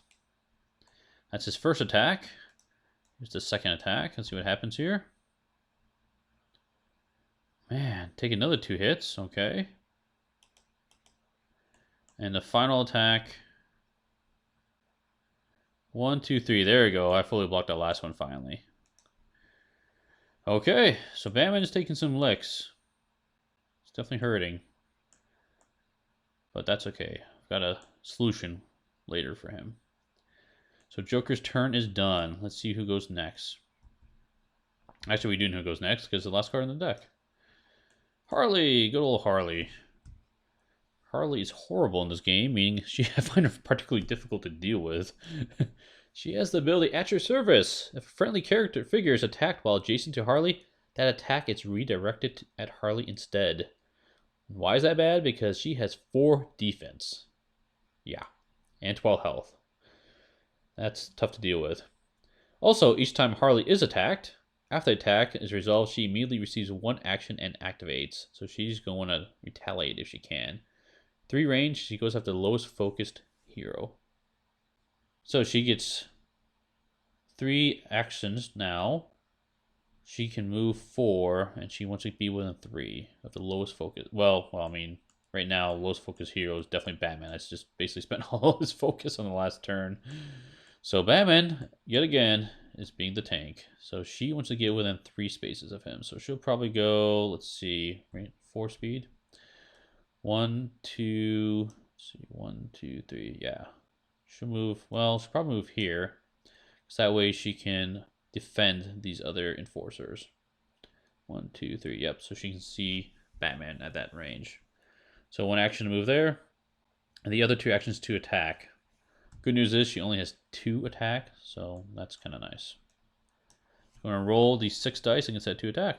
That's his first attack. Here's the second attack. Let's see what happens here. Man, take another 2 hits. Okay. And the final attack. 1, 2, 3. There we go. I fully blocked that last one finally. Okay, so Batman is taking some licks. It's definitely hurting. But that's okay. I've got a solution later for him. So Joker's turn is done. Let's see who goes next. Actually, we do know who goes next because the last card in the deck. Harley, good old Harley. Harley is horrible in this game, meaning I find her particularly difficult to deal with. She has the ability at your service. If a friendly character figure is attacked while adjacent to Harley, that attack is redirected at Harley instead. Why is that bad? Because she has 4 defense. Yeah, and 12 health. That's tough to deal with. Also, each time Harley is attacked, after the attack is resolved, she immediately receives 1 action and activates. So she's going to retaliate if she can. 3 range, she goes after the lowest focused hero. So she gets 3 actions now. She can move 4, and she wants to be within 3 of the lowest focus. Well, I mean, right now, lowest focus hero is definitely Batman. That's just basically spent all his focus on the last turn. So Batman, yet again, is being the tank. So she wants to get within 3 spaces of him. So she'll probably go, let's see, right, 4 speed. 1, 2, let's see, 1, 2, 3, yeah. She'll move, well, she'll probably move here. So that way she can defend these other enforcers. 1, 2, 3, yep. So she can see Batman at that range. So 1 action to move there. And the other 2 actions to attack. Good news is she only has 2 attack, so that's kind of nice. I'm going to roll these 6 dice against that 2 attack.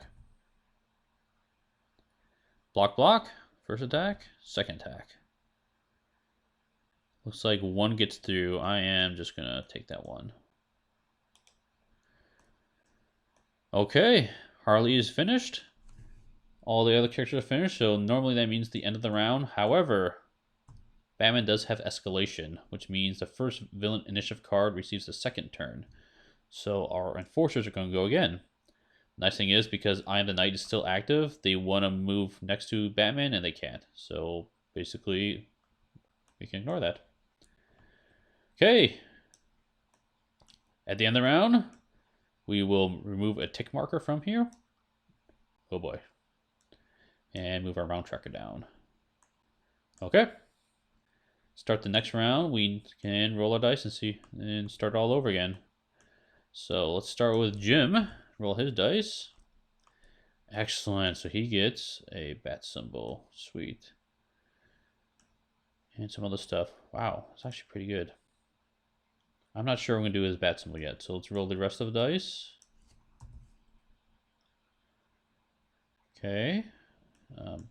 Block, block. First attack, second attack. Looks like 1 gets through. I am just going to take that 1. Okay, Harley is finished. All the other characters are finished, so normally that means the end of the round. However, Batman does have escalation, which means the first villain initiative card receives the second turn. So our enforcers are going to go again. Nice thing is, because I Am the Knight is still active, they want to move next to Batman and they can't. So basically, we can ignore that. Okay. At the end of the round, we will remove a tick marker from here. Oh boy. And move our round tracker down. Okay. Start the next round. We can roll our dice and see, and start all over again. So let's start with Jim. Roll his dice. Excellent. So he gets a bat symbol. Sweet. And some other stuff. Wow, it's actually pretty good. I'm not sure I'm going to do his bat symbol yet. So let's roll the rest of the dice. Okay.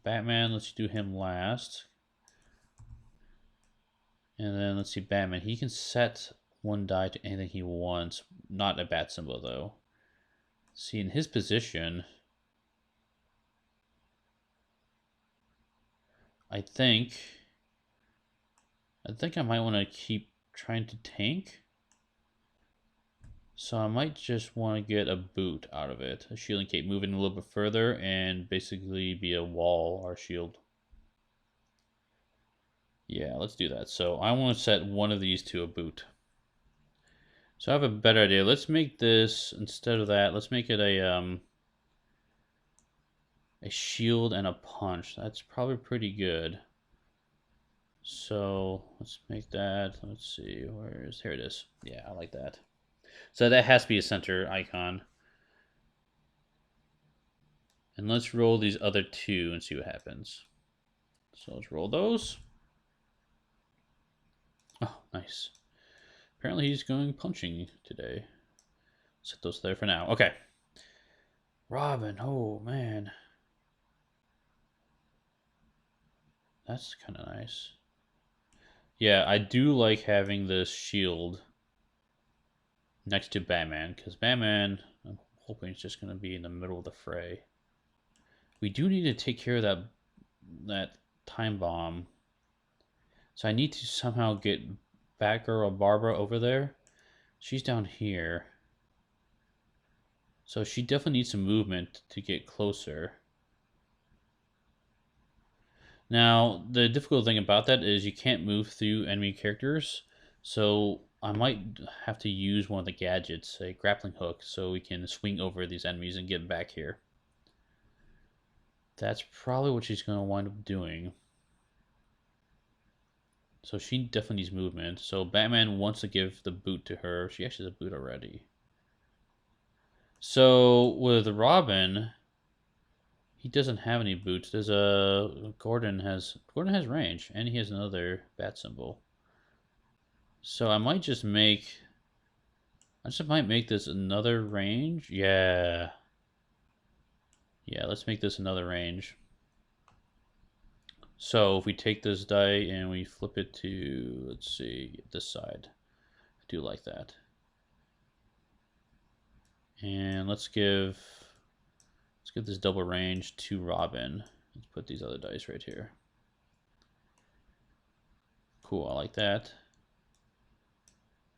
Batman, let's do him last. And then let's see, Batman. He can set 1 die to anything he wants. Not a bat symbol, though. See, in his position, I think I might want to keep trying to tank. So I might just want to get a boot out of it. A shielding cape, moving a little bit further and basically be a wall or shield. Yeah, let's do that. So I want to set 1 of these to a boot. So I have a better idea. Let's make this, instead of that, let's make it a shield and a punch. That's probably pretty good. So let's make that. Let's see, here it is. Yeah, I like that. So that has to be a center icon. And let's roll these other 2 and see what happens. So let's roll those. Oh, nice. Apparently he's going punching today. Set those there for now. Okay. Robin, oh man. That's kind of nice. Yeah, I do like having this shield next to Batman, because Batman, I'm hoping it's just going to be in the middle of the fray. We do need to take care of that time bomb. So I need to somehow get Batgirl or Barbara over there. She's down here. So she definitely needs some movement to get closer. Now, the difficult thing about that is you can't move through enemy characters. So I might have to use one of the gadgets, a grappling hook, so we can swing over these enemies and get back here. That's probably what she's going to wind up doing. So she definitely needs movement. So Batman wants to give the boot to her. She actually has a boot already. So with Robin, he doesn't have any boots. There's a Gordon has range, and he has another bat symbol. So I might just make. I just might make this another range. Yeah. Yeah, let's make this another range. So if we take this die and we flip it to, let's see, this side. I do like that. And let's give this double range to Robin. Let's put these other dice right here. Cool, I like that.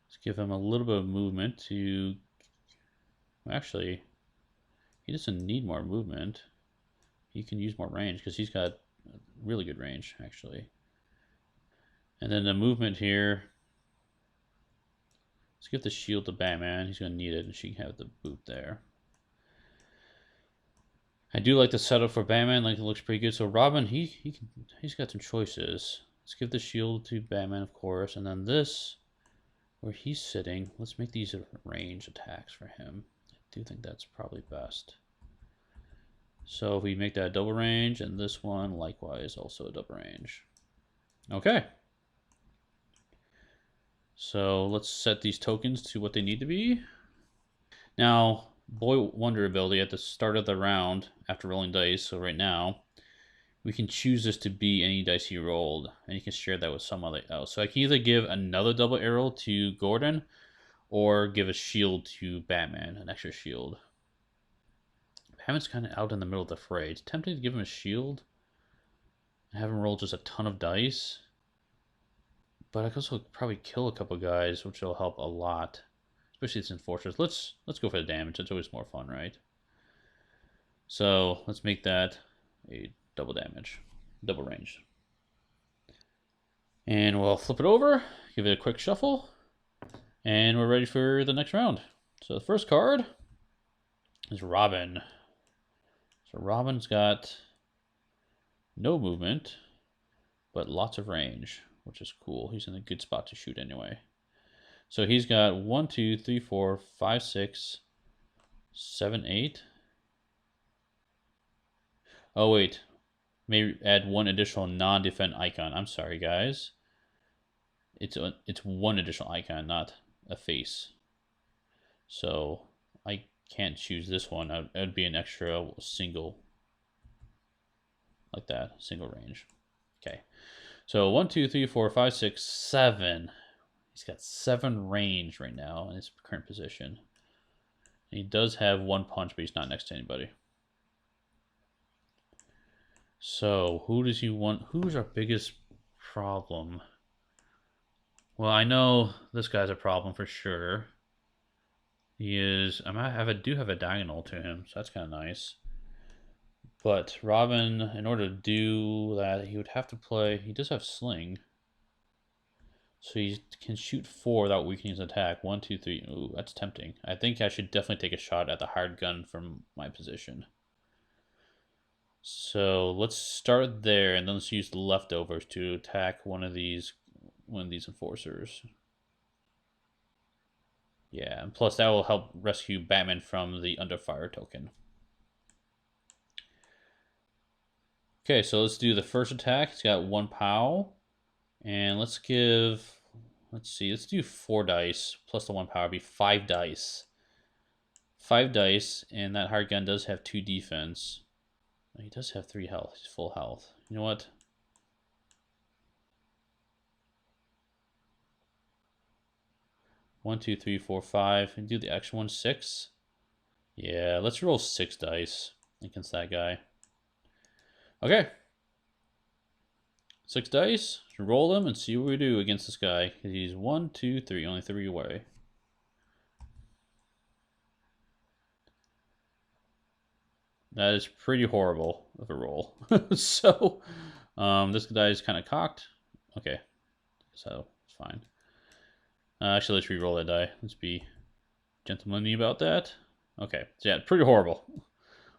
Let's give him a little bit of movement to... Actually, he doesn't need more movement. He can use more range because he's got really good range, actually. And then the movement here. Let's give the shield to Batman. He's going to need it, and she can have the boot there. I do like the setup for Batman. Like, it looks pretty good. So Robin, he's got some choices. Let's give the shield to Batman, of course, and then this, where he's sitting, let's make these range attacks for him. I do think that's probably best. So if we make that double range, and this one likewise also a double range. Okay. So let's set these tokens to what they need to be. Now, Boy Wonder ability at the start of the round after rolling dice. So right now, we can choose this to be any dice you rolled, and you can share that with someone else. So I can either give another double arrow to Gordon, or give a shield to Batman, an extra shield. Batman's kind of out in the middle of the fray. It's tempting to give him a shield and have him roll just a ton of dice. But I could also probably kill a couple guys, which will help a lot. Especially since Fortress. Let's go for the damage. It's always more fun, right? So let's make that a double damage, double range. And we'll flip it over, give it a quick shuffle, and we're ready for the next round. So the first card is Robin. So Robin's got no movement, but lots of range, which is cool. He's in a good spot to shoot anyway. So he's got 1, 2, 3, 4, 5, 6, 7, 8. Oh, wait. Maybe add one additional non-defend icon. I'm sorry, guys. It's one additional icon, not a face. So I can't choose this one. It would be an extra single. Like that. Single range. Okay. So 1, 2, 3, 4, 5, 6, 7. He's got 7 range right now in his current position. And he does have 1 punch, but he's not next to anybody. So who does he want? Who's our biggest problem? Well, I know this guy's a problem for sure. He is. I do have a diagonal to him, so that's kind of nice. But Robin, in order to do that, he would have to play. He does have sling. So he can shoot 4 without weakening his attack. 1, 2, 3. Ooh, that's tempting. I think I should definitely take a shot at the hired gun from my position. So let's start there, and then let's use the leftovers to attack one of these enforcers. Yeah, and plus that will help rescue Batman from the under fire token. Okay, so let's do the first attack. It's got 1 POW. And let's do 4 dice plus the 1 power, be 5 dice. 5 dice, and that hard gun does have 2 defense. He does have 3 health. He's full health. You know what? One, two, three, four, 5. And do the extra one, 6. Yeah, let's roll 6 dice against that guy. Okay. 6 dice. Roll them and see what we do against this guy. He's 1, 2, 3. Only 3 away. That is pretty horrible of a roll. So, this die is kind of cocked. Okay, so it's fine. Actually, let's re-roll that die. Let's be gentlemanly about that. Okay, so yeah, pretty horrible.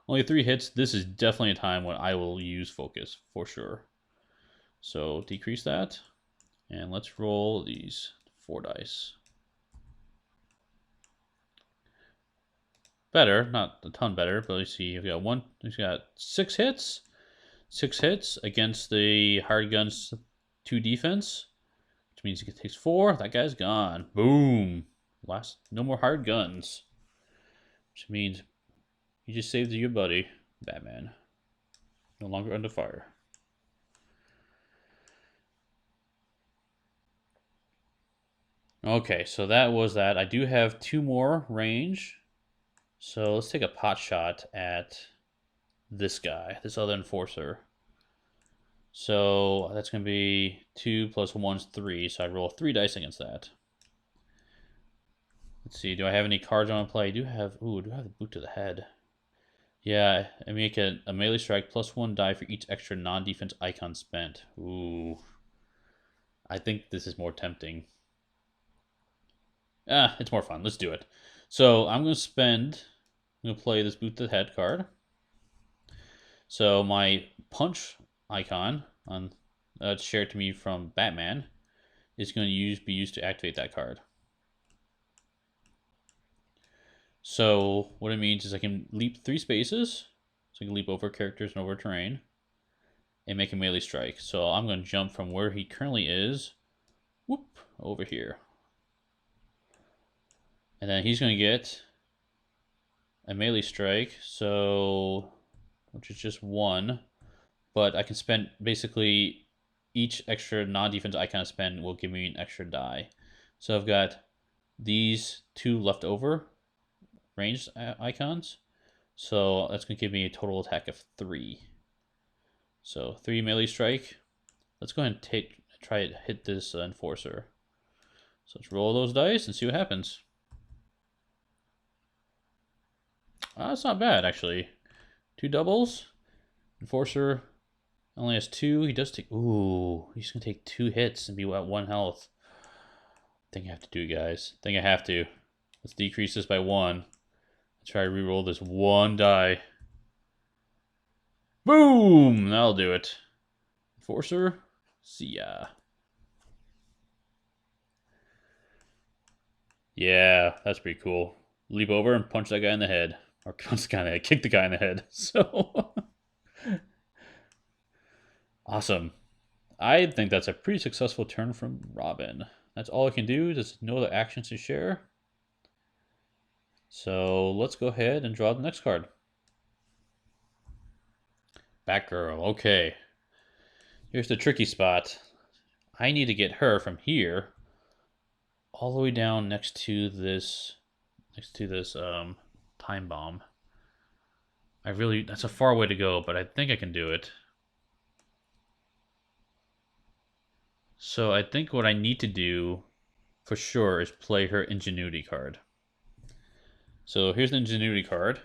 Only 3 hits. This is definitely a time when I will use focus for sure. So decrease that, and let's roll these 4 dice. Better, not a ton better, but let's see. We've got 6 hits. 6 hits against the hired guns 2 defense, which means he takes 4. That guy's gone. Boom. No more hired guns, which means you just saved your buddy, Batman. No longer under fire. Okay, so that was that. I do have 2 more range. So let's take a pot shot at this guy, this other enforcer. So that's going to be 2 plus 1's 3. So I roll 3 dice against that. Let's see. Do I have any cards on play? I do have. Ooh, do I have the boot to the head? Yeah, I make a melee strike plus 1 die for each extra non-defense icon spent. Ooh. I think this is more tempting. It's more fun. Let's do it. So I'm going to play this boot to the head card. So my punch icon on shared to me from Batman is going to be used to activate that card. So what it means is I can leap 3 spaces. So I can leap over characters and over terrain and make a melee strike. So I'm going to jump from where he currently is, whoop, over here. And then he's going to get a melee strike, so which is just 1. But I can spend basically each extra non-defense icon I spend will give me an extra die. So I've got these 2 left over ranged icons. So that's going to give me a total attack of 3. So 3 melee strike. Let's go ahead and try to hit this enforcer. So let's roll those dice and see what happens. That's not bad, actually. 2 doubles. Enforcer only has 2. He does take... Ooh, he's going to take 2 hits and be at 1 health. I think I have to do it, guys. I think I have to. Let's decrease this by 1. Let's try to reroll this 1 die. Boom! That'll do it. Enforcer, see ya. Yeah, that's pretty cool. Leap over and punch that guy in the head. Or punch the guy in the head. Kick the guy in the head. So... Awesome. I think that's a pretty successful turn from Robin. That's all I can do. There's no other actions to share. So let's go ahead and draw the next card. Batgirl. Okay. Here's the tricky spot. I need to get her from here all the way down next to this time bomb. That's a far way to go, but I think I can do it. So I think what I need to do for sure is play her Ingenuity card. So here's the Ingenuity card.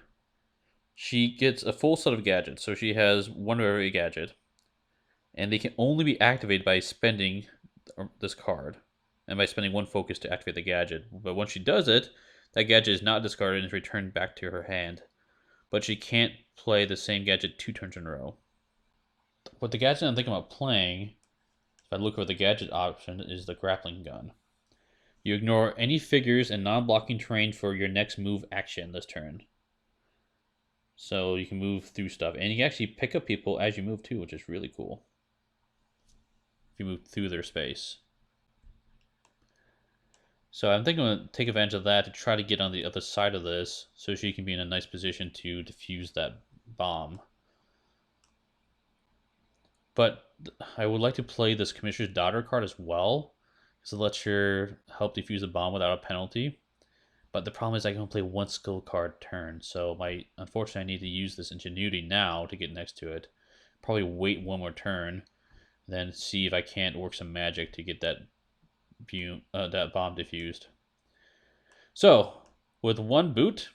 She gets a full set of gadgets. So she has 1 of every gadget. And they can only be activated by spending this card. And by spending 1 focus to activate the gadget. But once she does it, that gadget is not discarded and is returned back to her hand. But she can't play the same gadget 2 turns in a row. But the gadget I'm thinking about playing, if I look over the gadget option, is the grappling gun. You ignore any figures and non-blocking terrain for your next move action this turn. So you can move through stuff. And you can actually pick up people as you move too, which is really cool. If you move through their space. So I'm thinking I'm going to take advantage of that to try to get on the other side of this so she can be in a nice position to defuse that bomb. But I would like to play this Commissioner's Daughter card as well, because it lets her help defuse the bomb without a penalty. But the problem is I can only play 1 skill card turn, so unfortunately I need to use this Ingenuity now to get next to it. Probably wait 1 more turn, then see if I can't work some magic to get that bomb defused. So, with 1 boot,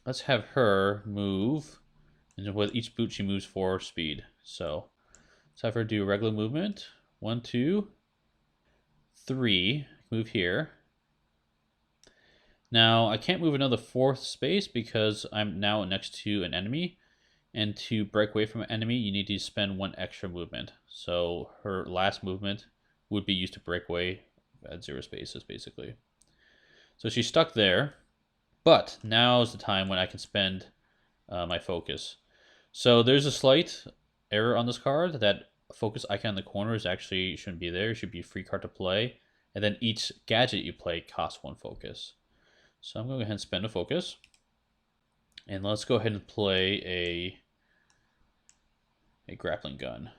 let's have her move. And with each boot, she moves 4 speed. So let's have her do regular movement. 1, 2, 3. Move here. Now, I can't move another 4th space because I'm now next to an enemy. And to break away from an enemy, you need to spend 1 extra movement. So her last movement would be used to break away at 0 spaces, basically. So she's stuck there. But now is the time when I can spend my focus. So there's a slight error on this card. That focus icon in the corner is actually shouldn't be there. It should be a free card to play. And then each gadget you play costs 1 focus. So I'm going to go ahead and spend a focus. And let's go ahead and play a grappling gun.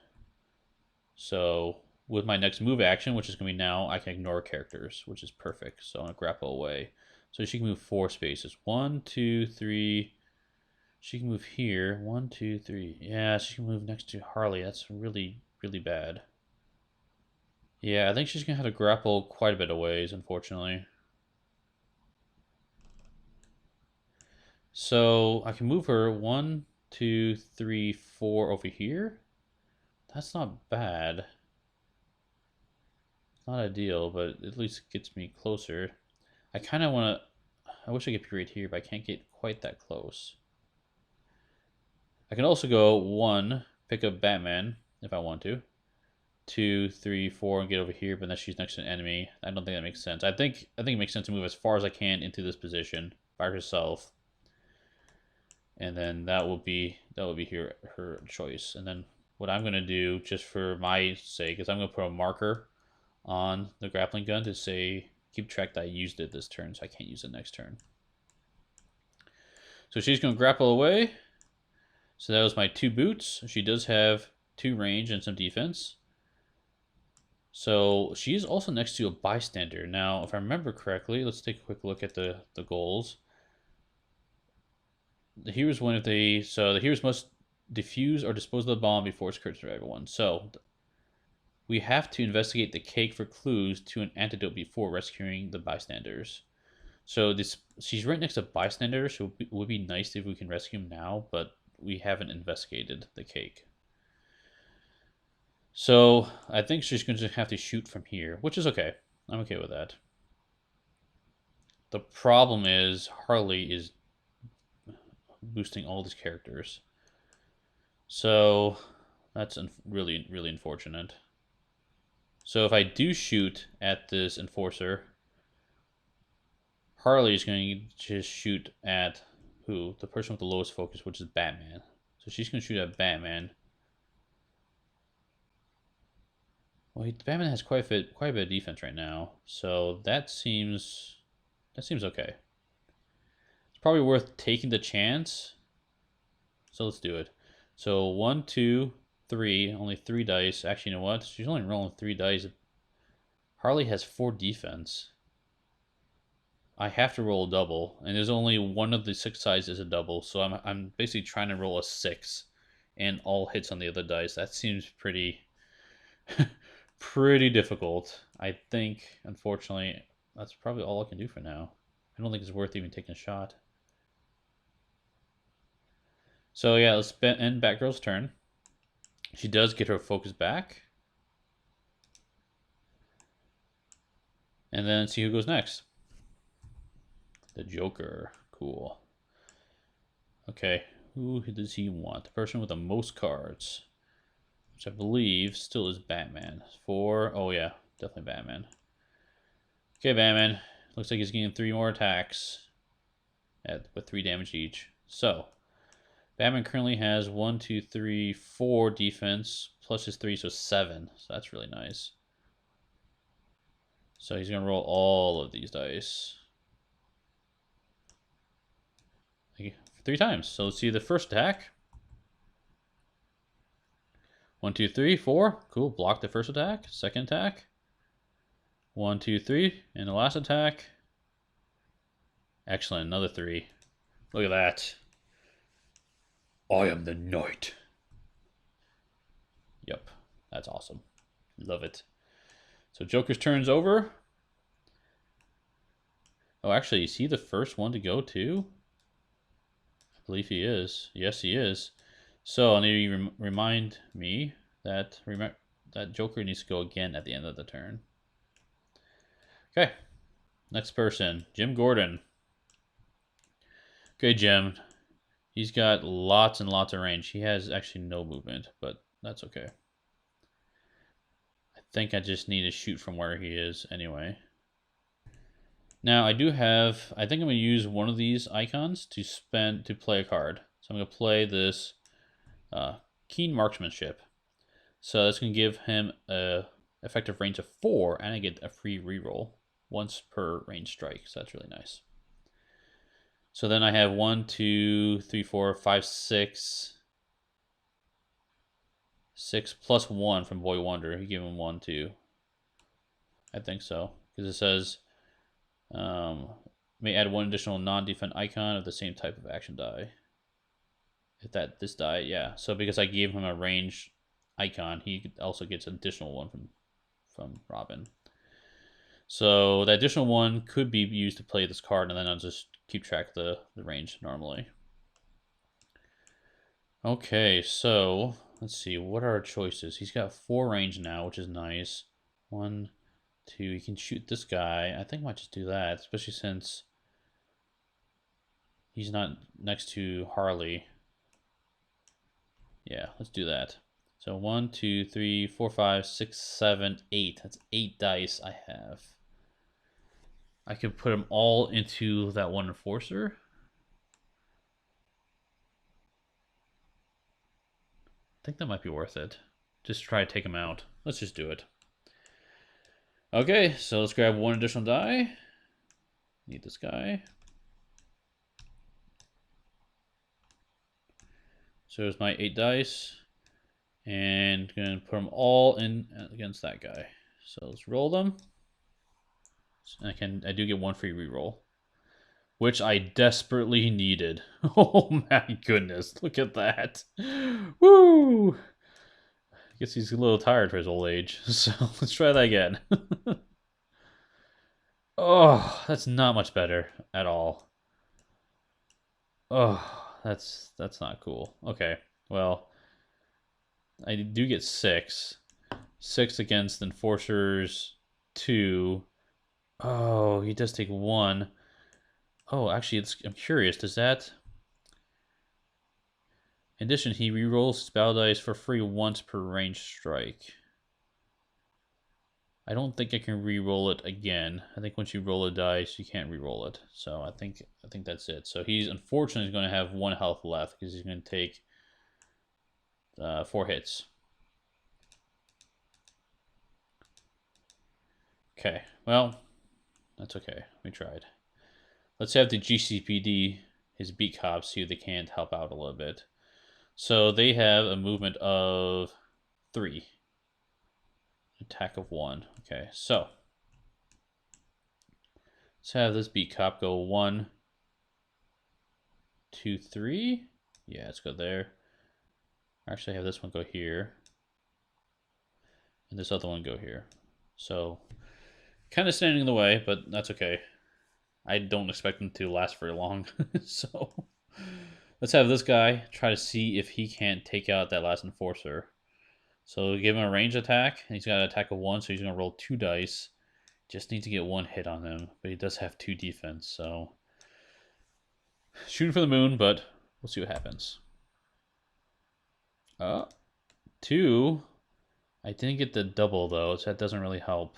So with my next move action, which is going to be now, I can ignore characters, which is perfect. So I'm going to grapple away. So she can move 4 spaces. 1, 2, 3. She can move here. 1, 2, 3. Yeah, she can move next to Harley. That's really, really bad. Yeah, I think she's going to have to grapple quite a bit of ways, unfortunately. So I can move her 1, 2, 3, 4 over here. That's not bad. Not ideal, but at least gets me closer. I kind of want to... I wish I could be right here, but I can't get quite that close. I can also go 1, pick up Batman, if I want to. 2, 3, 4, and get over here, but then she's next to an enemy. I don't think that makes sense. I think it makes sense to move as far as I can into this position by herself. And then that will be her choice. And then what I'm going to do, just for my sake, is I'm going to put a marker on the grappling gun to say, keep track that I used it this turn, so I can't use it next turn. So she's going to grapple away. So that was my 2 boots. She does have 2 range and some defense. So she's also next to a bystander. Now, if I remember correctly, let's take a quick look at the goals. The heroes win if they... So the heroes must defuse or dispose of the bomb before it's cursed to everyone. So we have to investigate the cake for clues to an antidote before rescuing the bystanders. So she's right next to bystander, so it would be nice if we can rescue him now, but we haven't investigated the cake. So I think she's going to have to shoot from here, which is okay. I'm okay with that. The problem is Harley is boosting all these characters. So that's really, really unfortunate. So if I do shoot at this enforcer, Harley is going to just shoot at who? The person with the lowest focus, which is Batman. So she's going to shoot at Batman. Well, Batman has quite a bit of defense right now, so that seems okay. It's probably worth taking the chance. So let's do it. So 1, 2, 3, only 3 dice. Actually, you know what? She's only rolling 3 dice. Harley has 4 defense. I have to roll a double, and there's only one of the 6 sides is a double, so I'm basically trying to roll a 6, and all hits on the other dice. That seems pretty pretty difficult. I think, unfortunately, that's probably all I can do for now. I don't think it's worth even taking a shot. So yeah, let's end Batgirl's turn. She does get her focus back. And then see who goes next. The Joker. Cool. Okay, who does he want? The person with the most cards. Which I believe still is Batman. 4, oh yeah, definitely Batman. Okay, Batman. Looks like he's getting 3 more attacks with 3 damage each. So, Batman currently has 1, 2, 3, 4 defense, plus his 3, so 7. So that's really nice. So he's going to roll all of these dice. 3 times. So let's see the first attack. 1, 2, 3, 4. Cool. Block the first attack. Second attack. 1, 2, 3. And the last attack. Excellent. Another 3. Look at that. I am the knight. Yep. That's awesome. Love it. So Joker's turn's over. Oh, actually, is he the first one to go too? believe he is. Yes, he is. So I need to remind me that that Joker needs to go again at the end of the turn. Okay. Next person, Jim Gordon. Okay, Jim. He's got lots and lots of range. He has actually no movement, but that's okay. I think I just need to shoot from where he is anyway. Now I do have, I think I'm going to use one of these icons to play a card. So I'm going to play this Keen Marksmanship. So that's going to give him a effective range of 4, and I get a free reroll once per range strike. So that's really nice. So then I have 1, 2, 3, 4, 5, 6. 6 plus 1 from Boy Wonder. He gave him 1 too. I think so. Because it says may add 1 additional non-defense icon of the same type of action die. If this die, yeah. So because I gave him a range icon, he also gets an additional 1 from Robin. So the additional 1 could be used to play this card, and then I'll just keep track of the range normally. Okay, so let's see. What are our choices? He's got 4 range now, which is nice. 1, 2. He can shoot this guy. I think I might just do that, especially since he's not next to Harley. Yeah, let's do that. So 1, 2, 3, 4, 5, 6, 7, 8. That's 8 dice I have. I could put them all into that one enforcer. I think that might be worth it. Just try to take him out. Let's just do it. Okay, so let's grab 1 additional die. Need this guy. So there's my 8 dice. And gonna put them all in against that guy. So let's roll them. I do get 1 free reroll, which I desperately needed. Oh my goodness, look at that. Woo! I guess he's a little tired for his old age. So let's try that again. Oh, that's not much better at all. Oh, that's not cool. Okay, well, I do get 6. 6 against Enforcers 2. Oh, he does take 1. Oh, actually, I'm curious. Does that... In addition, he rerolls his battle dice for free once per range strike. I don't think I can re-roll it again. I think once you roll a dice, you can't re-roll it. So I think that's it. So he's unfortunately going to have 1 health left because he's going to take 4 hits. Okay, well, that's okay. We tried. Let's have the GCPD, his beat cops, see if they can't help out a little bit. So they have a movement of 3. Attack of 1. Okay, so let's have this beat cop go 1, 2, 3. Yeah, let's go there. Actually, have this one go here. And this other one go here. So, kind of standing in the way, but that's okay. I don't expect them to last very long. So, let's have this guy try to see if he can't take out that last enforcer. So give him a range attack. He's got an attack of 1, so he's going to roll 2 dice. Just need to get 1 hit on him, but he does have 2 defense, so... Shooting for the moon, but we'll see what happens. 2. I didn't get the double, though, so that doesn't really help.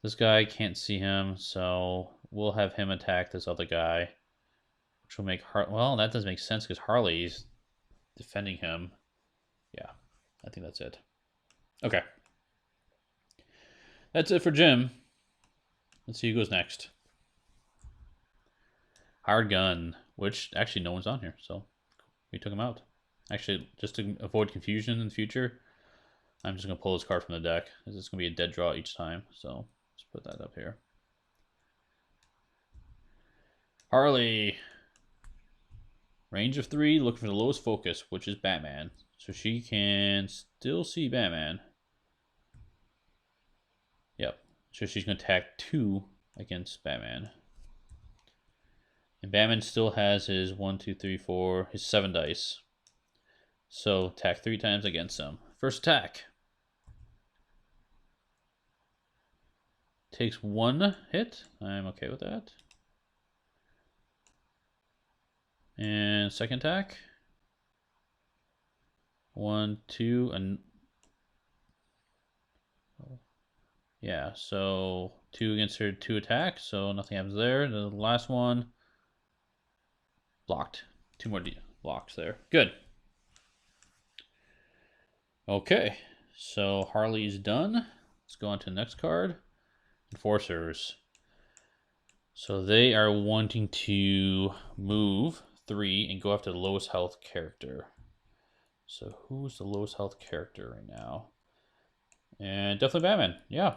This guy can't see him, so we'll have him attack this other guy. Which will make well, that does make sense, because Harley's defending him. Yeah. I think that's it. Okay. That's it for Jim. Let's see who goes next. Hard Gun, which actually no one's on here, so we took him out. Actually, just to avoid confusion in the future, I'm just going to pull this card from the deck. This is going to be a dead draw each time, so let's put that up here. Harley. Range of 3, looking for the lowest focus, which is Batman. So she can still see Batman. Yep. So she's going to attack 2 against Batman. And Batman still has his 1, 2, 3, 4, his 7 dice. So attack 3 times against him. First attack. Takes 1 hit. I'm okay with that. And second attack. 1, 2, and yeah, so 2 against her 2 attacks, so nothing happens there. The last one blocked. 2 more blocks there. Good. Okay, so Harley's done. Let's go on to the next card. Enforcers. So they are wanting to move 3 and go after the lowest health character. So who's the lowest health character right now? And definitely Batman. Yeah.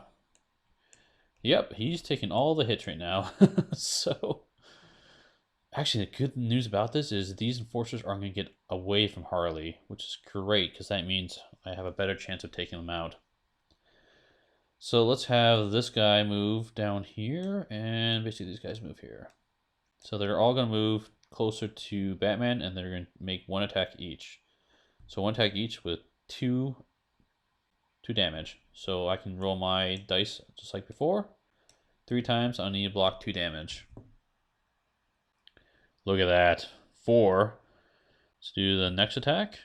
Yep, he's taking all the hits right now. So actually, the good news about this is these enforcers are going to get away from Harley, which is great because that means I have a better chance of taking them out. So let's have this guy move down here, and basically these guys move here. So they're all going to move closer to Batman, and they're going to make 1 attack each. So 1 attack each with 2 damage. So I can roll my dice just like before. 3 times, I'll need to block 2 damage. Look at that. 4. Let's do the next attack.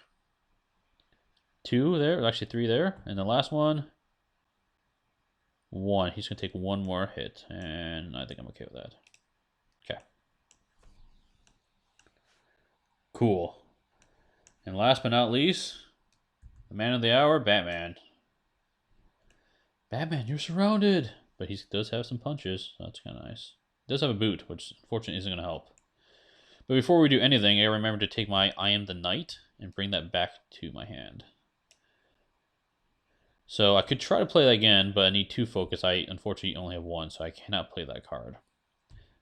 2 there, actually 3 there. And the last one, 1. He's going to take 1 more hit. And I think I'm okay with that. Okay. Cool. And last but not least, the man of the hour, Batman. Batman, you're surrounded. But he does have some punches, so that's kind of nice. He does have a boot, which unfortunately isn't going to help. But before we do anything, I remember to take my I Am the Knight and bring that back to my hand. So I could try to play that again, but I need 2 focus. I unfortunately only have 1, so I cannot play that card.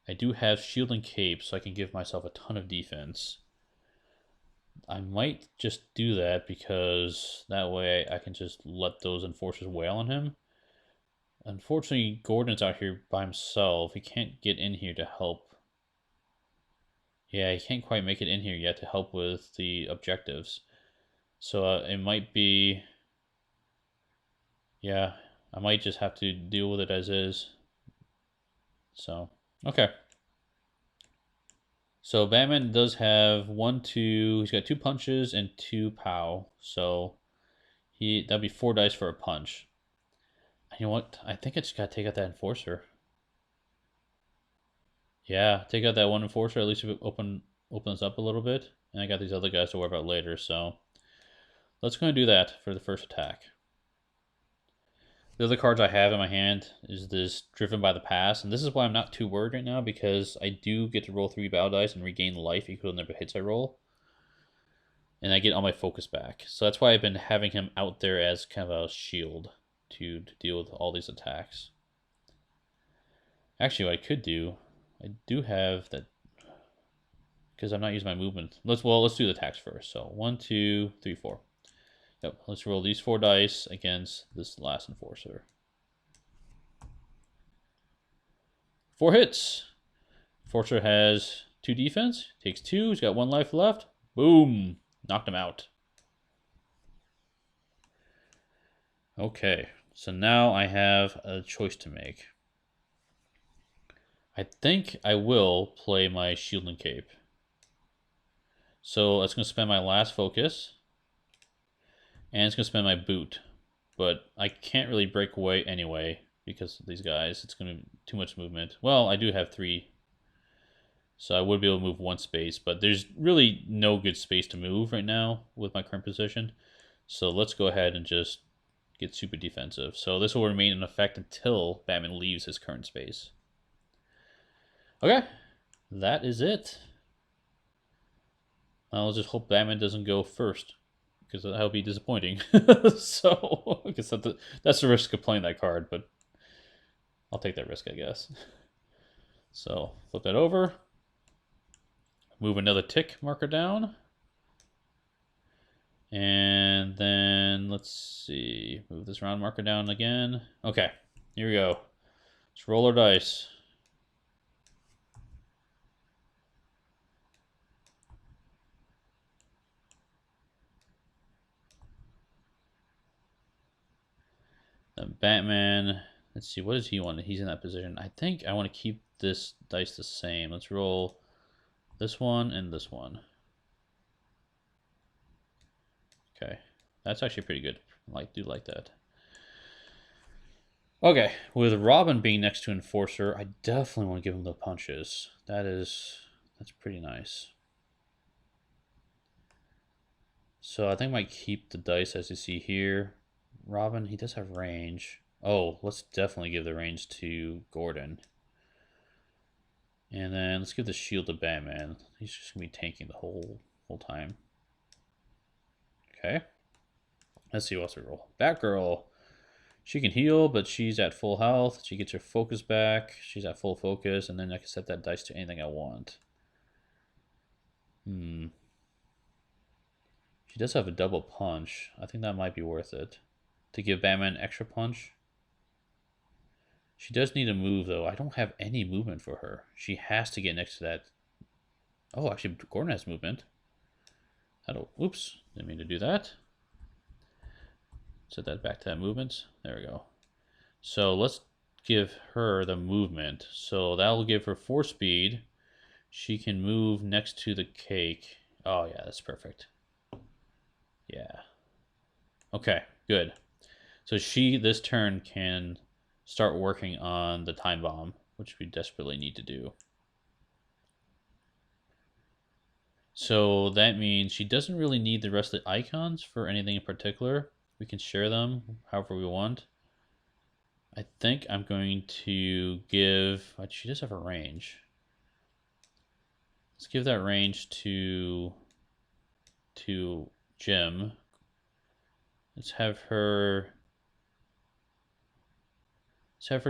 I do have Shield and Cape, so I can give myself a ton of defense. I might just do that because that way I can just let those enforcers wail on him. Unfortunately, Gordon's out here by himself. He can't get in here to help. Yeah, he can't quite make it in here yet to help with the objectives. So it might be... Yeah, I might just have to deal with it as is. So, okay. So Batman does have 1, 2... He's got 2 punches and 2 pow. So that'd be 4 dice for a punch. You know what? I think I just gotta take out that enforcer. Yeah, take out that 1 enforcer. At least if it opens up a little bit. And I got these other guys to worry about later. So let's go and do that for the first attack. The other cards I have in my hand is this Driven by the Past. And this is why I'm not too worried right now. Because I do get to roll 3 battle dice and regain life equal to the number of hits I roll. And I get all my focus back. So that's why I've been having him out there as kind of a shield to deal with all these attacks. Actually, what I could do, I do have that, because I'm not using my movement. Let's do the attacks first. So 1, 2, 3, 4. Yep. Let's roll these 4 dice against this last enforcer. 4 hits. Enforcer has 2 defense. Takes 2. He's got 1 life left. Boom. Knocked him out. Okay. So now I have a choice to make. I think I will play my Shield and Cape. So it's going to spend my last focus. And it's going to spend my boot. But I can't really break away anyway because of these guys. It's going to be too much movement. Well, I do have 3. So I would be able to move 1 space. But there's really no good space to move right now with my current position. So let's go ahead and just get super defensive. So this will remain in effect until Batman leaves his current space. Okay, that is it. I'll just hope Batman doesn't go first, because that would be disappointing. So, I guess that's the risk of playing that card, but I'll take that risk, I guess. So, flip that over. Move another tick marker down. And then, let's see, move this round marker down again. Okay, here we go. Let's roll our dice. Batman, let's see, what does he want? He's in that position. I think I want to keep this dice the same. Let's roll this one and this one. Okay, that's actually pretty good. Do like that. Okay, with Robin being next to Enforcer, I definitely want to give him the punches. That's pretty nice. So I think I might keep the dice as you see here. Robin, he does have range. Oh, let's definitely give the range to Gordon. And then let's give the shield to Batman. He's just gonna be tanking the whole time. Okay. Let's see what else we roll. Batgirl. She can heal, but she's at full health. She gets her focus back. She's at full focus, and then I can set that dice to anything I want. She does have a double punch. I think that might be worth it. To give Batman an extra punch. She does need a move, though. I don't have any movement for her. She has to get next to that. Oh, actually, Gordon has movement. Oops, didn't mean to do that. Set that back to that movement. There we go. So let's give her the movement. So that will give her 4 speed. She can move next to the cake. Oh, yeah, that's perfect. Yeah. Okay, good. So she, this turn, can start working on the time bomb, which we desperately need to do. So that means she doesn't really need the rest of the icons for anything in particular. We can share them however we want. I think I'm going to give... She does have a range. Let's give that range to Jim. Let's have her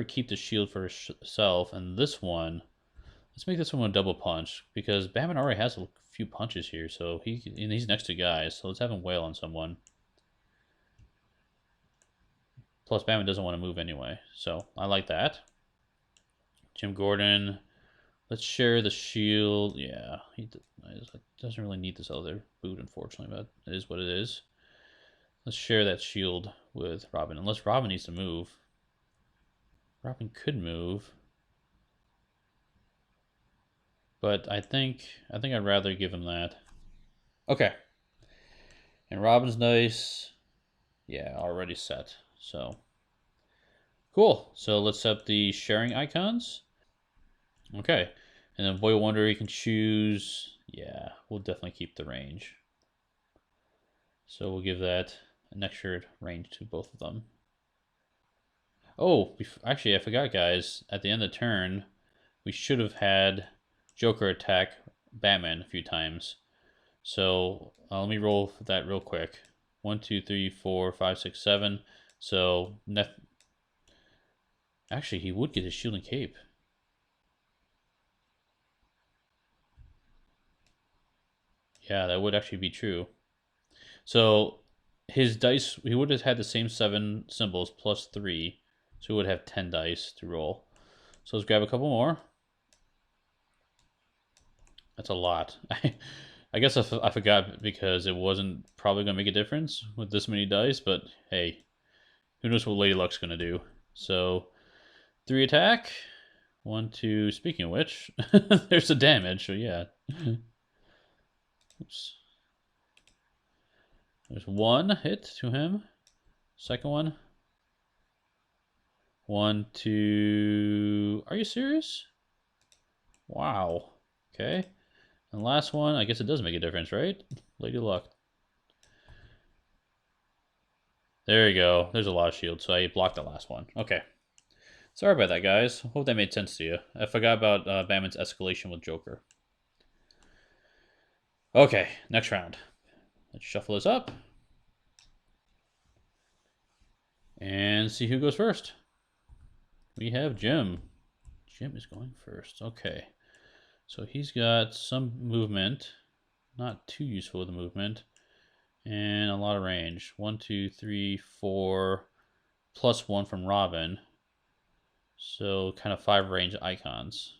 keep the shield for herself, and this one, let's make this one a double punch because Batman already has a few punches here, so he's next to guys, so let's have him wail on someone. Plus, Batman doesn't want to move anyway, so I like that. Jim Gordon, let's share the shield. Yeah, he doesn't really need this other boot, unfortunately, but it is what it is. Let's share that shield with Robin, unless Robin needs to move. Robin could move, but I think I'd rather give him that. Okay, and Robin's nice. Yeah, already set. So cool. So let's set up the sharing icons. Okay, and then Boy Wonder, you can choose. Yeah, we'll definitely keep the range. So we'll give that an extra range to both of them. Oh, actually, I forgot, guys. At the end of the turn, we should have had Joker attack Batman a few times. So let me roll that real quick. 1, 2, 3, 4, 5, 6, 7. So actually, he would get his shield and cape. Yeah, that would actually be true. So his dice, he would have had the same 7 symbols plus 3. So he would have 10 dice to roll. So let's grab a couple more. That's a lot. I guess I forgot because it wasn't probably going to make a difference with this many dice, but hey, who knows what Lady Luck's going to do. So 3 attack. 1, 2. Speaking of which, there's the damage. So yeah. Oops. There's 1 hit to him. Second one. 1, 2. Are you serious? Wow. Okay. And last one, I guess it does make a difference, right? Lady Luck. There you go. There's a lot of shield, so I blocked the last one. Okay. Sorry about that, guys. Hope that made sense to you. I forgot about Batman's escalation with Joker. Okay, next round. Let's shuffle this up. And see who goes first. We have Jim. Jim is going first. Okay. So he's got some movement. Not too useful with the movement. And a lot of range. 1, 2, 3, 4. Plus 1 from Robin. So kind of 5 range icons.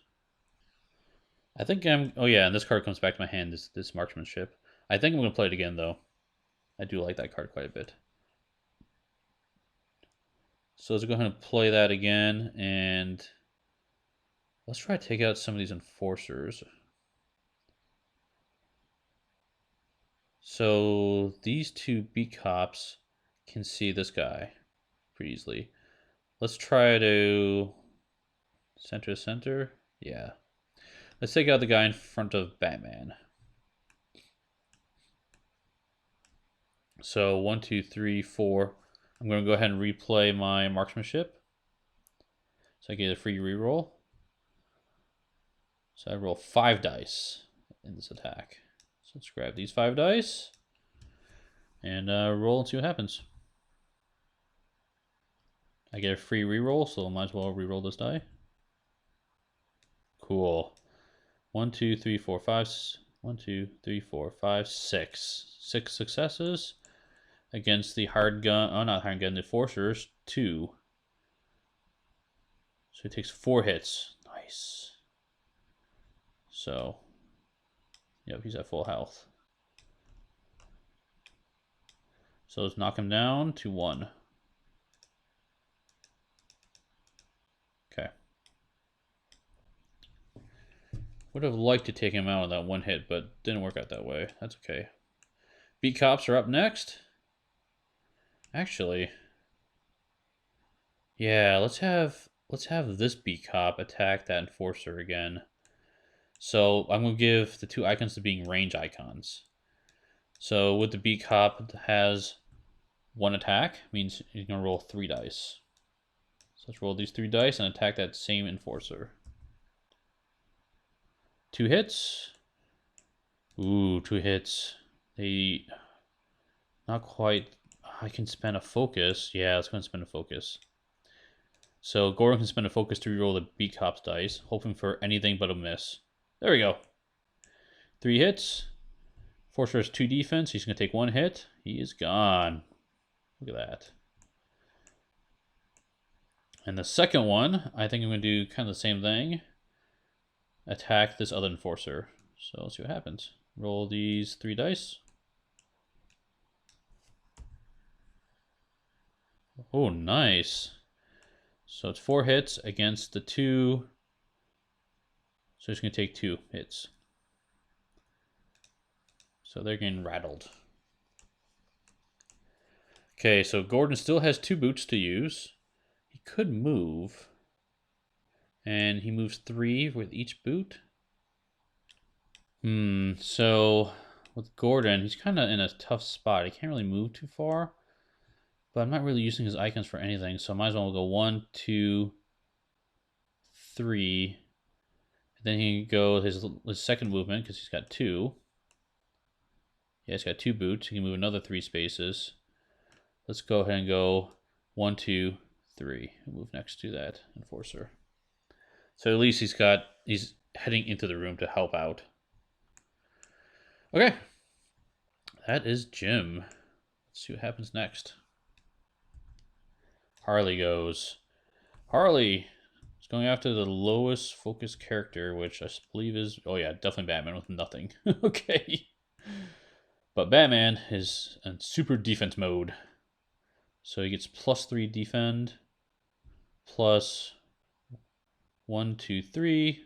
I think I'm... Oh yeah, and this card comes back to my hand, this marksmanship. I think I'm going to play it again, though. I do like that card quite a bit. So let's go ahead and play that again, and let's try to take out some of these enforcers. So these two beat cops can see this guy pretty easily. Let's try to center. Yeah. Let's take out the guy in front of Batman. So 1, 2, 3, 4. I'm going to go ahead and replay my marksmanship. So I get a free reroll. So I roll 5 dice in this attack. So let's grab these 5 dice and roll and see what happens. I get a free reroll, so I might as well reroll this die. Cool. 1, 2, 3, 4, 5. 1, 2, 3, 4, 5, 6. 6 successes against the hard gun. Oh, not hard gun. The enforcers. 2. So he takes 4 hits. Nice. So, yep, he's at full health. So let's knock him down to 1. Okay. Would have liked to take him out with that 1 hit, but didn't work out that way. That's okay. Beat cops are up next. Actually, yeah, let's have this beat cop attack that enforcer again. So I'm gonna give the 2 icons to being range icons. So with the beat cop has 1 attack, means he's gonna roll 3 dice. So let's roll these 3 dice and attack that same enforcer. 2 hits. Ooh, 2 hits. They not quite. I can spend a focus. Yeah, let's go and spend a focus. So Gordon can spend a focus to reroll the beat cop's dice, hoping for anything but a miss. There we go. 3 hits. Forcer has 2 defense. He's going to take 1 hit. He is gone. Look at that. And the second one, I think I'm going to do kind of the same thing. Attack this other enforcer. So let's see what happens. Roll these 3 dice. Oh, nice. So it's 4 hits against the 2. So he's going to take 2 hits. So they're getting rattled. Okay, so Gordon still has 2 boots to use. He could move. And he moves 3 with each boot. So with Gordon, he's kind of in a tough spot. He can't really move too far. But I'm not really using his icons for anything, so I might as well go 1, 2, 3. And then he can go his second movement because he's got 2. Yeah, he's got 2 boots. He can move another 3 spaces. Let's go ahead and go 1, 2, 3. And move next to that enforcer. So at least he's heading into the room to help out. Okay. That is Jim. Let's see what happens next. Harley goes. Harley is going after the lowest focus character, which I believe is, oh yeah, definitely Batman with nothing. Okay. But Batman is in super defense mode. So he gets +3 defend, plus 1, 2, 3,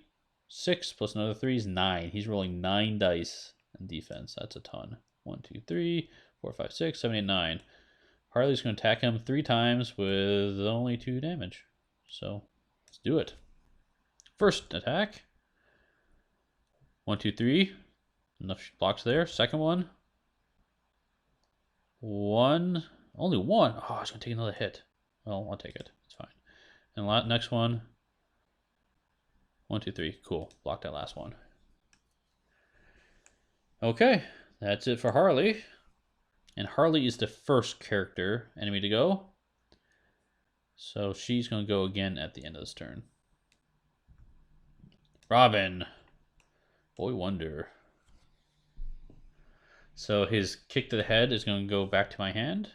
6, plus another 3 is 9. He's rolling 9 dice in defense. That's a ton. 1, 2, 3, 4, 5, 6, 7, 8, 9. Harley's going to attack him 3 times with only 2 damage. So let's do it. First attack. 1, 2, 3. Enough blocks there. Second one. 1. Only 1. Oh, I was going to take another hit. Well, I'll take it. It's fine. And next one. 1, 2, 3. Cool. Block that last one. Okay. That's it for Harley. And Harley is the first character enemy to go. So she's going to go again at the end of this turn. Robin. Boy Wonder. So his kick to the head is going to go back to my hand.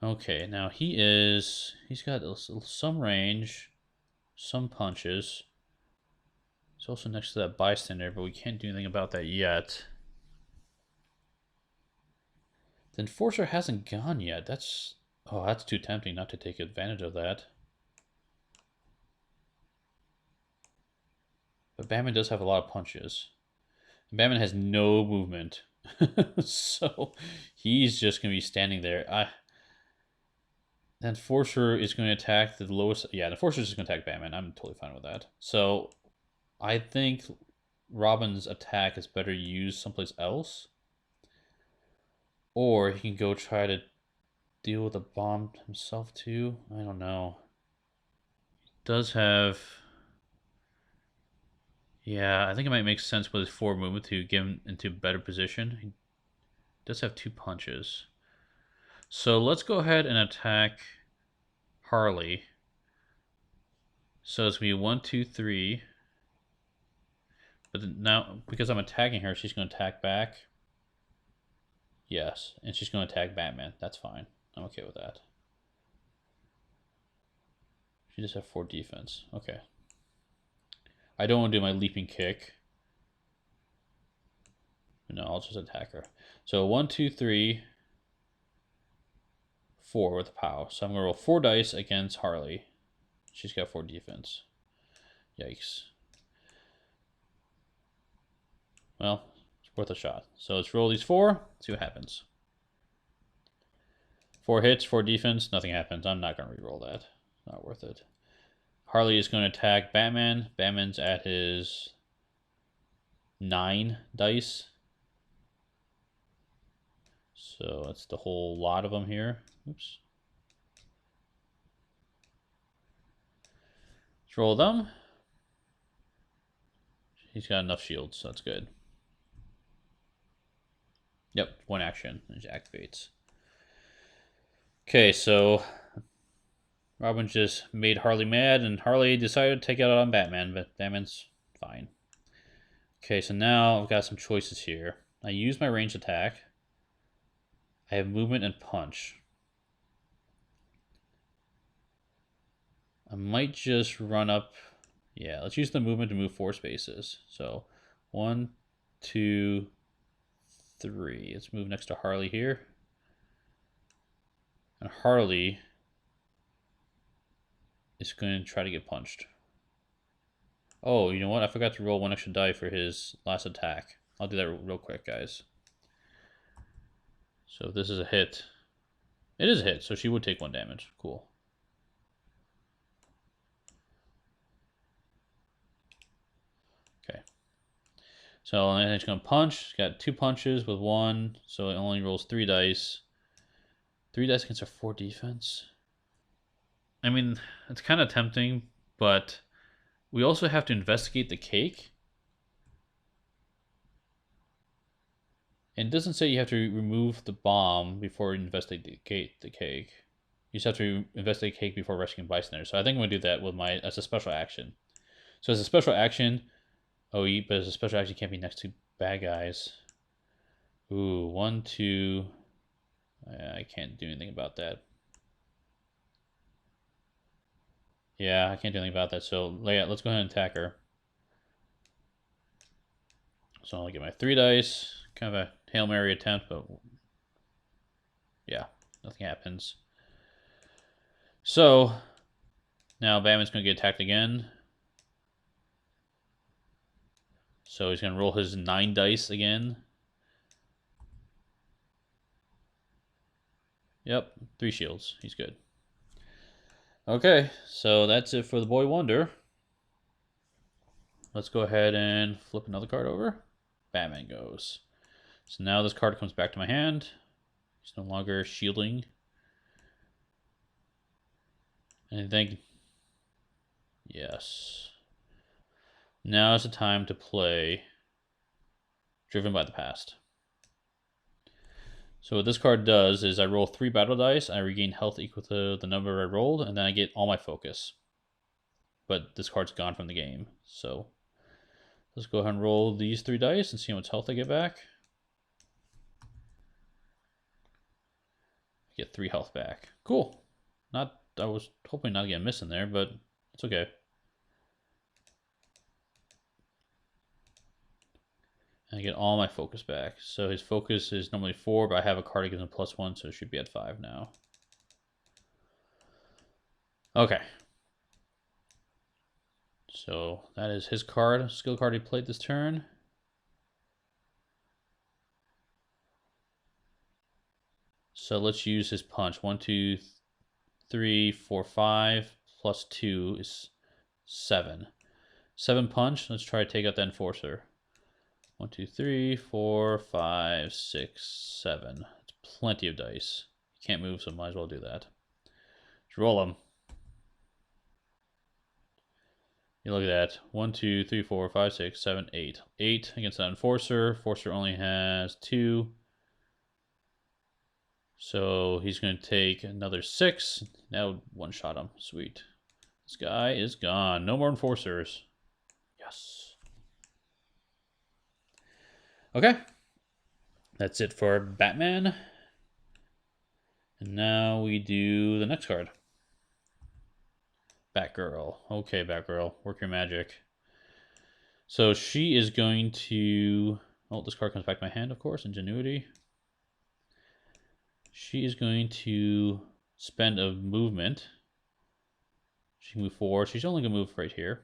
Okay, now he's got some range, some punches. He's also next to that bystander, but we can't do anything about that yet. The enforcer hasn't gone yet. That's Oh, that's too tempting not to take advantage of that. But Batman does have a lot of punches. Batman has no movement. So he's just going to be standing there. The Enforcer is going to attack the lowest. Yeah, the Enforcer is just going to attack Batman. I'm totally fine with that. So I think Robin's attack is better used someplace else. Or he can go try to deal with the bomb himself too. I don't know. Does have. Yeah, I think it might make sense with his forward movement to get him into a better position. He does have 2 punches. So let's go ahead and attack Harley. So it's going to be 1, 2, 3. But now, because I'm attacking her, she's going to attack back. Yes, and she's going to attack Batman. That's fine. I'm okay with that. She just has 4 defense. Okay. I don't want to do my leaping kick. No, I'll just attack her. So 1, 2, 3, 4 with the POW. So I'm going to roll 4 dice against Harley. She's got 4 defense. Yikes. Well, it's worth a shot. So let's roll these 4, see what happens. 4 hits, 4 defense, nothing happens. I'm not going to reroll that. Not worth it. Harley is going to attack Batman. Batman's at his 9 dice. So that's the whole lot of them here. Oops. Let's roll them. He's got enough shields, so that's good. Yep, 1 action, and it activates. Okay, so Robin just made Harley mad, and Harley decided to take it out on Batman, but Batman's fine. Okay, so now I've got some choices here. I use my ranged attack. I have movement and punch. I might just run up. Yeah, let's use the movement to move 4 spaces. So 1, 2, 3. Let's move next to Harley here. And Harley is going to try to get punched. Oh, you know what? I forgot to roll 1 extra die for his last attack. I'll do that real quick, guys. So if this is a hit. It is a hit, so she would take 1 damage. Cool. Okay. So then it's going to punch. It's got 2 punches with 1, so it only rolls 3 dice. 3 dice against a 4 defense. I mean, it's kind of tempting, but we also have to investigate the cake. And it doesn't say you have to remove the bomb before you investigate the cake. You just have to investigate cake before rescuing bystander. So I think I'm going to do that with as a special action. So as a special action, but as a special action, you can't be next to bad guys. Ooh, 1, 2. I can't do anything about that. Yeah, I can't do anything about that. So let's go ahead and attack her. So I'll get my 3 dice. Kind of a Hail Mary attempt, but yeah, nothing happens. So now Batman's going to get attacked again. So he's going to roll his 9 dice again. Yep, 3 shields. He's good. Okay, so that's it for the Boy Wonder. Let's go ahead and flip another card over. Batman goes. So now this card comes back to my hand. He's no longer shielding. And I think, yes. Now is the time to play Driven by the Past. So what this card does is I roll 3 battle dice, I regain health equal to the number I rolled, and then I get all my focus. But this card's gone from the game. So let's go ahead and roll these 3 dice and see how much health I get back. I get 3 health back. Cool. I was hoping not to get a miss in there, but it's okay. And I get all my focus back. So his focus is normally 4, but I have a card that gives him +1, so it should be at 5 now. Okay. So that is his card, skill card he played this turn. So let's use his punch. 1, 2, 3, 4, 5 plus 2 is 7. 7 punch. Let's try to take out the enforcer. 1, 2, 3, 4, 5, 6, 7. That's plenty of dice. You can't move, so might as well do that. Let's roll them. You look at that. 1, 2, 3, 4, 5, 6, 7, 8. 8 against the enforcer. Enforcer only has 2. So he's going to take another 6. Now one shot him. Sweet. This guy is gone. No more enforcers. Yes. Okay. That's it for Batman. And now we do the next card. Batgirl. Okay, Batgirl. Work your magic. So she is going to... Oh, this card comes back to my hand, of course. Ingenuity. She is going to spend a movement. She can move forward. She's only going to move right here.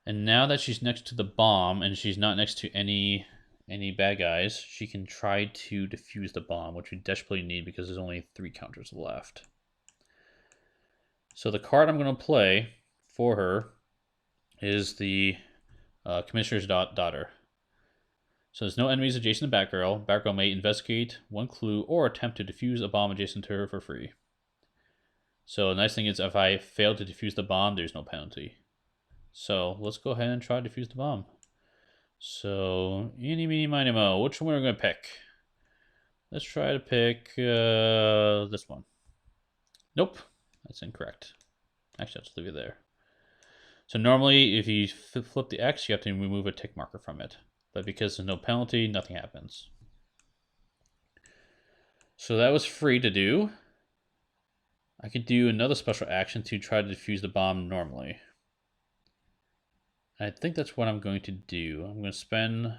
And now that she's next to the bomb and she's not next to any bad guys, she can try to defuse the bomb, which we desperately need because there's only 3 counters left. So the card I'm going to play for her is the Commissioner's Daughter. So there's no enemies adjacent to Batgirl. Batgirl may investigate 1 clue or attempt to defuse a bomb adjacent to her for free. So the nice thing is if I fail to defuse the bomb, there's no penalty. So let's go ahead and try to defuse the bomb. So, eeny, meeny, miny, mo. Which one are we going to pick? Let's try to pick this one. Nope, that's incorrect. Actually, I'll just leave it there. So normally, if you flip the X, you have to remove a tick marker from it. But because there's no penalty, nothing happens. So that was free to do. I could do another special action to try to defuse the bomb normally. I think that's what I'm going to do. I'm going to spend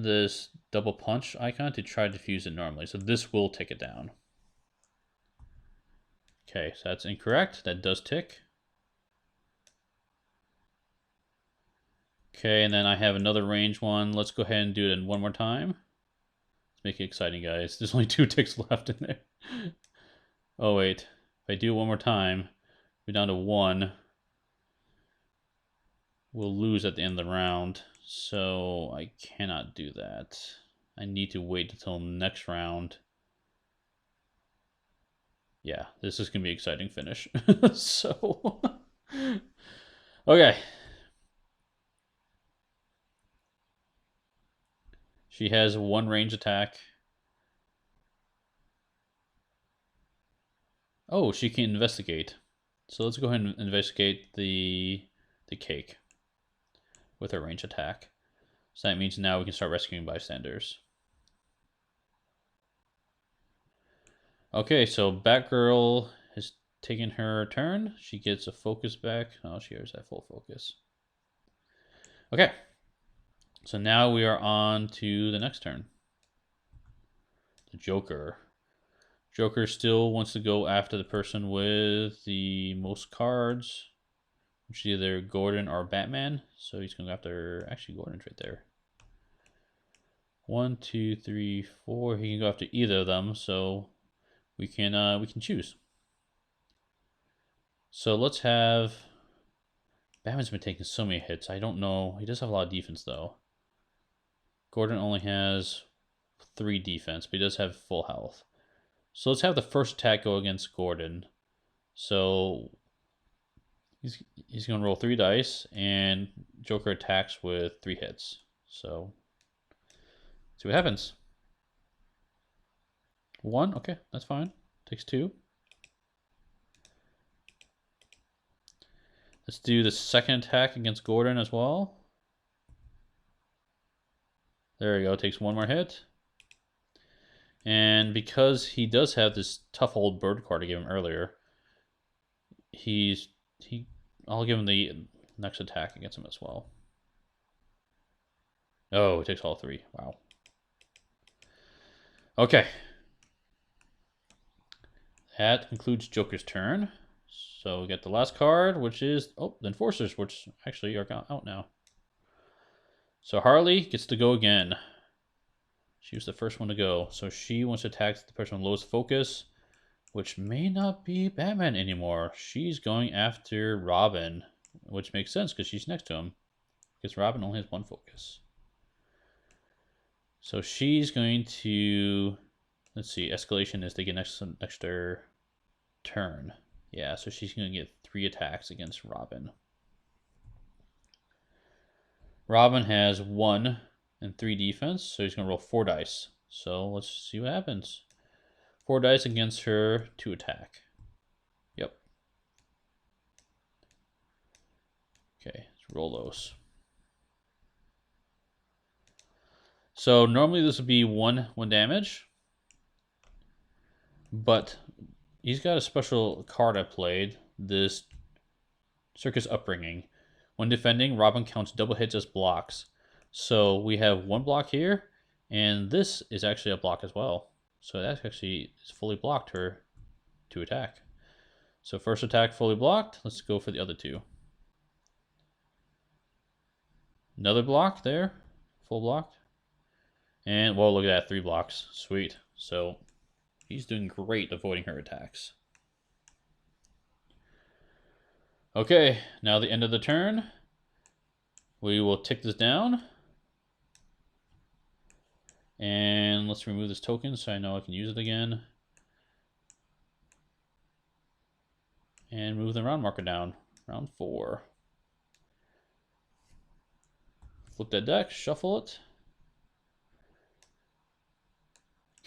this double punch icon to try to defuse it normally. So this will tick it down. Okay, so that's incorrect. That does tick. Okay, and then I have another range one. Let's go ahead and do it one more time. Let's make it exciting, guys. There's only 2 ticks left in there. Oh, wait. If I do it one more time, we're down to 1. We'll lose at the end of the round. So I cannot do that. I need to wait until next round. Yeah, this is going to be an exciting finish. So, okay. She has 1 range attack. Oh, she can investigate. So let's go ahead and investigate the cake with her range attack. So that means now we can start rescuing bystanders. Okay, so Batgirl has taken her turn. She gets a focus back. Oh, she already has full focus. Okay. So now we are on to the next turn. The Joker. Joker still wants to go after the person with the most cards, which is either Gordon or Batman. So he's going to go after, actually Gordon's right there. 1, 2, 3, 4. He can go after either of them, so we can choose. So let's have. Batman's been taking so many hits. I don't know. He does have a lot of defense though. Gordon only has 3 defense, but he does have full health. So let's have the first attack go against Gordon. So he's going to roll 3 dice, and Joker attacks with 3 hits. So see what happens. 1, okay, that's fine. Takes 2. Let's do the second attack against Gordon as well. There we go, takes 1 more hit. And because he does have this tough old bird card I gave him earlier, I'll give him the next attack against him as well. Oh, it takes all 3. Wow. Okay. That concludes Joker's turn. So we get the last card, which is the Enforcers, which actually are out now. So Harley gets to go again. She was the first one to go. So she wants to attack the person with lowest focus, which may not be Batman anymore. She's going after Robin, which makes sense because she's next to him. Because Robin only has one focus. So she's going to, let's see, escalation is they get an extra turn. Yeah, so she's going to get 3 attacks against Robin. Robin has 1 and 3 defense, so he's going to roll 4 dice. So let's see what happens. 4 dice against her 2 attack. Yep. Okay, let's roll those. So normally this would be one damage, but he's got a special card I played, this Circus Upbringing. When defending, Robin counts double hits as blocks. So we have 1 block here, and this is actually a block as well. So that actually is fully blocked her to attack. So first attack fully blocked. Let's go for the other 2. Another block there, full blocked. And, well, look at that, 3 blocks. Sweet. So he's doing great avoiding her attacks. Okay, now the end of the turn. We will tick this down. And let's remove this token so I know I can use it again. And move the round marker down. Round 4. Flip that deck, shuffle it.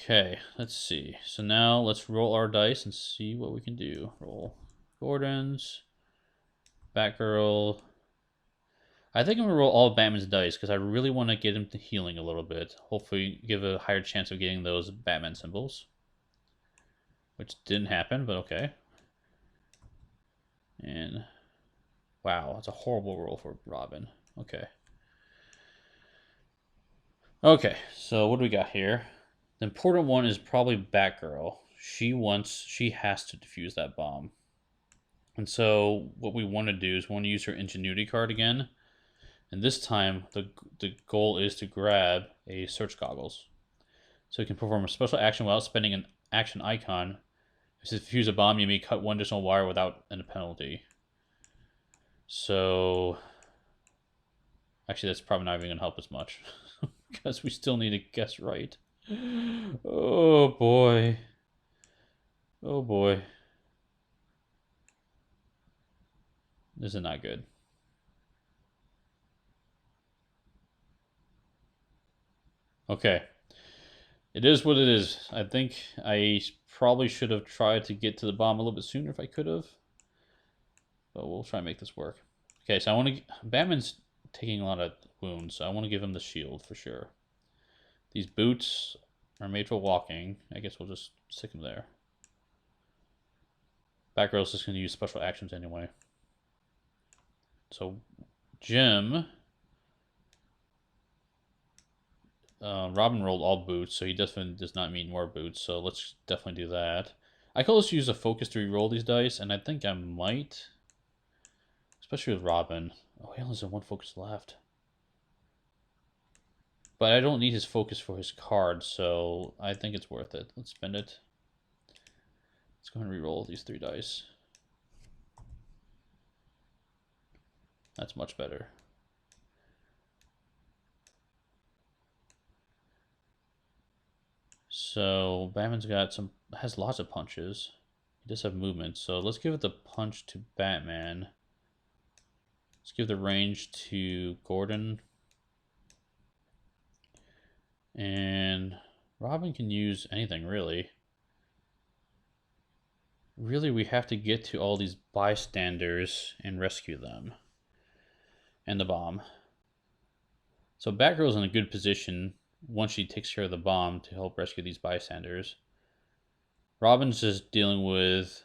Okay, let's see. So now let's roll our dice and see what we can do. Roll Gordon's, Batgirl. I think I'm going to roll all Batman's dice because I really want to get him to healing a little bit. Hopefully give a higher chance of getting those Batman symbols. Which didn't happen, but okay. And wow, that's a horrible roll for Robin. Okay. Okay, so what do we got here? The important one is probably Batgirl. She has to defuse that bomb. And so what we want to do is we want to use her Ingenuity card again. And this time, the goal is to grab a Search Goggles. So you can perform a special action without spending an action icon. If you defuse a bomb, you may cut 1 additional wire without a penalty. So actually, that's probably not even going to help us much. Because we still need to guess right. Oh boy. Oh boy. This is not good. Okay. It is what it is. I think I probably should have tried to get to the bomb a little bit sooner if I could have. But we'll try and make this work. Okay, so I want to... Batman's taking a lot of wounds, so I want to give him the shield for sure. These boots are made for walking. I guess we'll just stick them there. Batgirl's just going to use special actions anyway. So, Jim... Robin rolled all boots, so he definitely does not need more boots, so let's definitely do that. I could also use a focus to re-roll these dice, and I think I might. Especially with Robin. Oh, he only has 1 focus left. But I don't need his focus for his card, so I think it's worth it. Let's spend it. Let's go ahead and re-roll these 3 dice. That's much better. So Batman's has lots of punches. He does have movement, so let's give it the punch to Batman. Let's give the range to Gordon. And Robin can use anything, really. Really, we have to get to all these bystanders and rescue them. And the bomb. So Batgirl's in a good position once she takes care of the bomb to help rescue these bystanders. Robin's just dealing with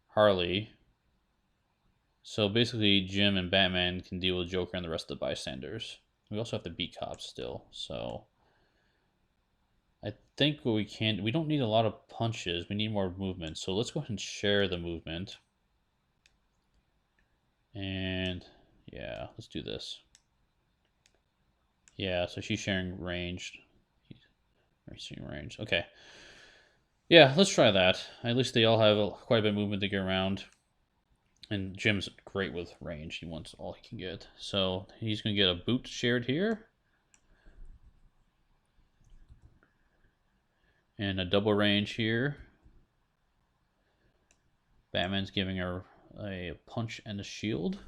Harley. So basically, Jim and Batman can deal with Joker and the rest of the bystanders. We also have to beat cops still, so... I think what we don't need a lot of punches. We need more movement. So let's go ahead and share the movement. And yeah, let's do this. Yeah, so she's sharing range. He's sharing range. Okay. Yeah, let's try that. At least they all have quite a bit of movement to get around. And Jim's great with range. He wants all he can get. So he's going to get a boot shared here. And a double range here. Batman's giving her a punch and a shield.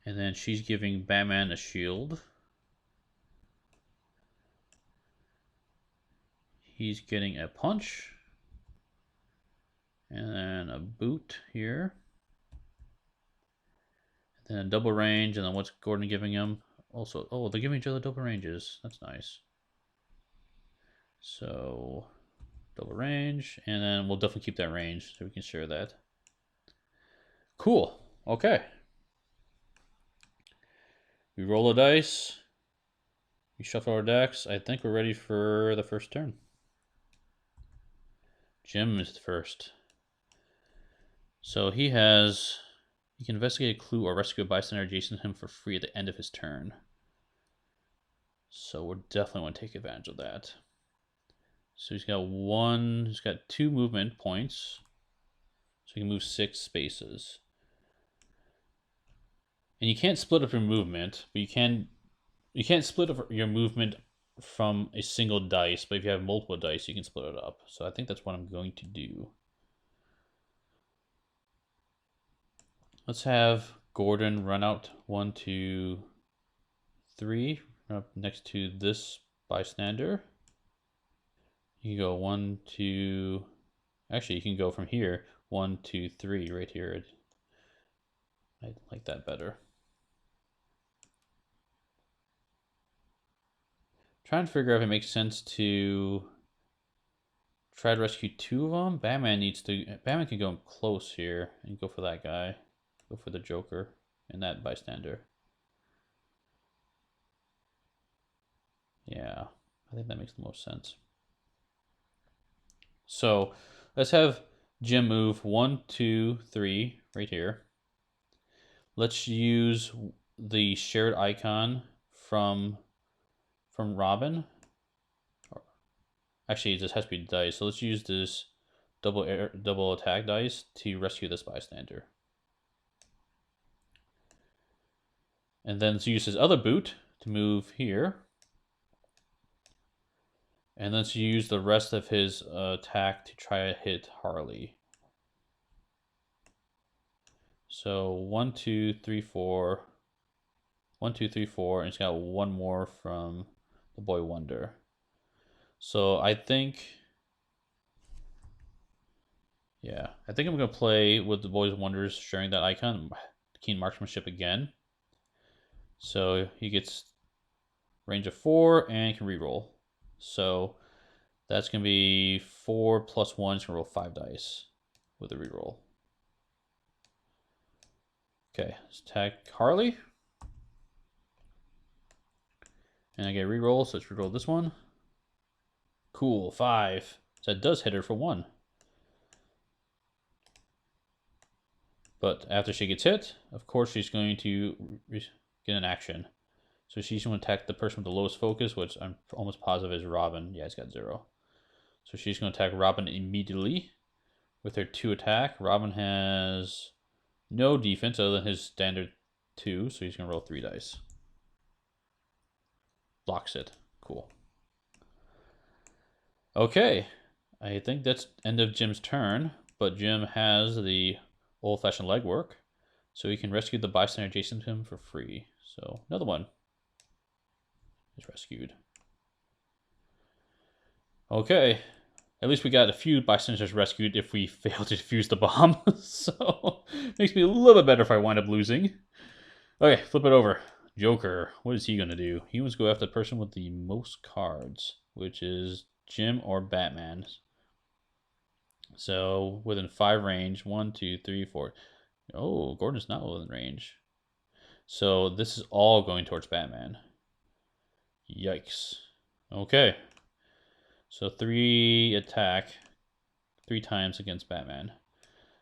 And then she's giving Batman a shield. He's getting a punch. And then a boot here. And then a double range. And then what's Gordon giving him? Also, oh, they're giving each other double ranges. That's nice. So, double range. And then we'll definitely keep that range so we can share that. Cool. Okay. We roll a dice. We shuffle our decks. I think we're ready for the first turn. Jim is the first. So he can investigate a clue or rescue a bystander adjacent to him for free at the end of his turn. So we're definitely want to take advantage of that. So he's got 2 movement points. So he can move 6 spaces. And you can't split up your movement, but you can't split up your movement from a single dice, but if you have multiple dice, you can split it up. So I think that's what I'm going to do. Let's have Gordon run out 1, 2, 3, run up next to this bystander. You can go 1, 2. Actually, you can go from here 1, 2, 3 right here. I like that better. Trying to figure out if it makes sense to try to rescue 2 of them. Batman can go close here and go for that guy. Go for the Joker and that bystander. Yeah, I think that makes the most sense. So let's have Jim move 1, 2, 3 right here. Let's use the shared icon from Robin. Actually, this has to be dice. So let's use this double attack dice to rescue this bystander. And then let's use his other boot to move here. And let's use the rest of his attack to try to hit Harley. So 1, 2, 3, 4. 1, 2, 3, 4. And it's got 1 more from the Boy Wonder. So I think, yeah, I think I'm going to play with the Boy Wonders sharing that icon, keen marksmanship again. So he gets range of 4 and can reroll. So that's going to be 4 plus 1. He's going to roll 5 dice with a reroll. Okay, let's attack Harley. And I get a reroll, so let's reroll this one. Cool, 5. So that does hit her for 1. But after she gets hit, of course she's going to get an action. So she's going to attack the person with the lowest focus, which I'm almost positive is Robin. Yeah, he's got 0. So she's going to attack Robin immediately with her 2 attack. Robin has no defense other than his standard 2, so he's going to roll 3 dice. Blocks it. Cool. Okay, I think that's end of Jim's turn, but Jim has the old-fashioned legwork, so he can rescue the bystander adjacent to him for free. So another one is rescued. Okay, at least we got a few bystanders rescued if we fail to defuse the bomb. So makes me a little bit better if I wind up losing. Okay, flip it over. Joker, what is he going to do? He wants to go after the person with the most cards, which is Jim or Batman. So within 5 range, 1, 2, 3, 4. Oh, Gordon's not within range. So this is all going towards Batman. Yikes. Okay. So 3 attack 3 times against Batman.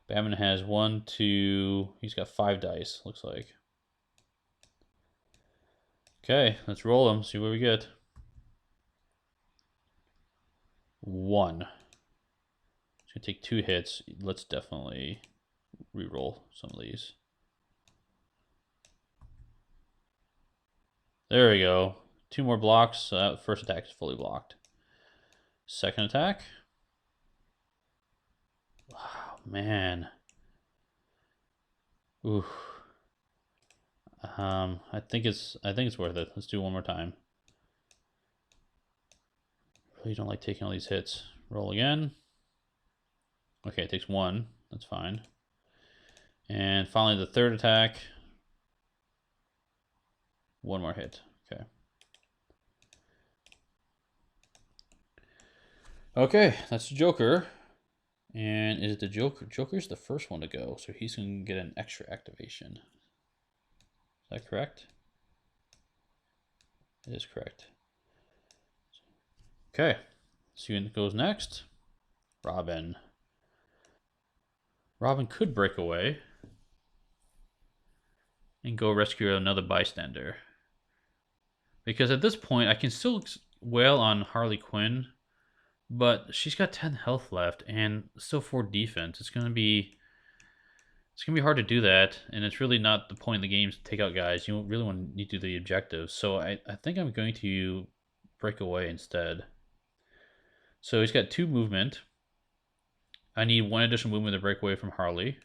Batman has 1, 2. He's got 5 dice, looks like. Okay, let's roll them, see what we get. 1. It's gonna take 2 hits. Let's definitely reroll some of these. There we go. 2 more blocks. First attack is fully blocked. Second attack. Wow, man. Ooh. I think it's worth it. Let's do one more time. Really don't like taking all these hits. Roll again. Okay, it takes 1. That's fine. And finally, the third attack. 1 more hit. Okay. Okay, that's the Joker. And is it the Joker? Joker's the first one to go, so he's going to get an extra activation. Is that correct? It is correct. Okay, see who goes next. Robin. Robin could break away and go rescue another bystander. Because at this point, I can still wail on Harley Quinn, but she's got 10 health left and still 4 defense. It's gonna be hard to do that, and it's really not the point of the game to take out guys. You really want to need to do the objectives. So I think I'm going to break away instead. So he's got 2 movement. I need 1 additional movement to break away from Harley.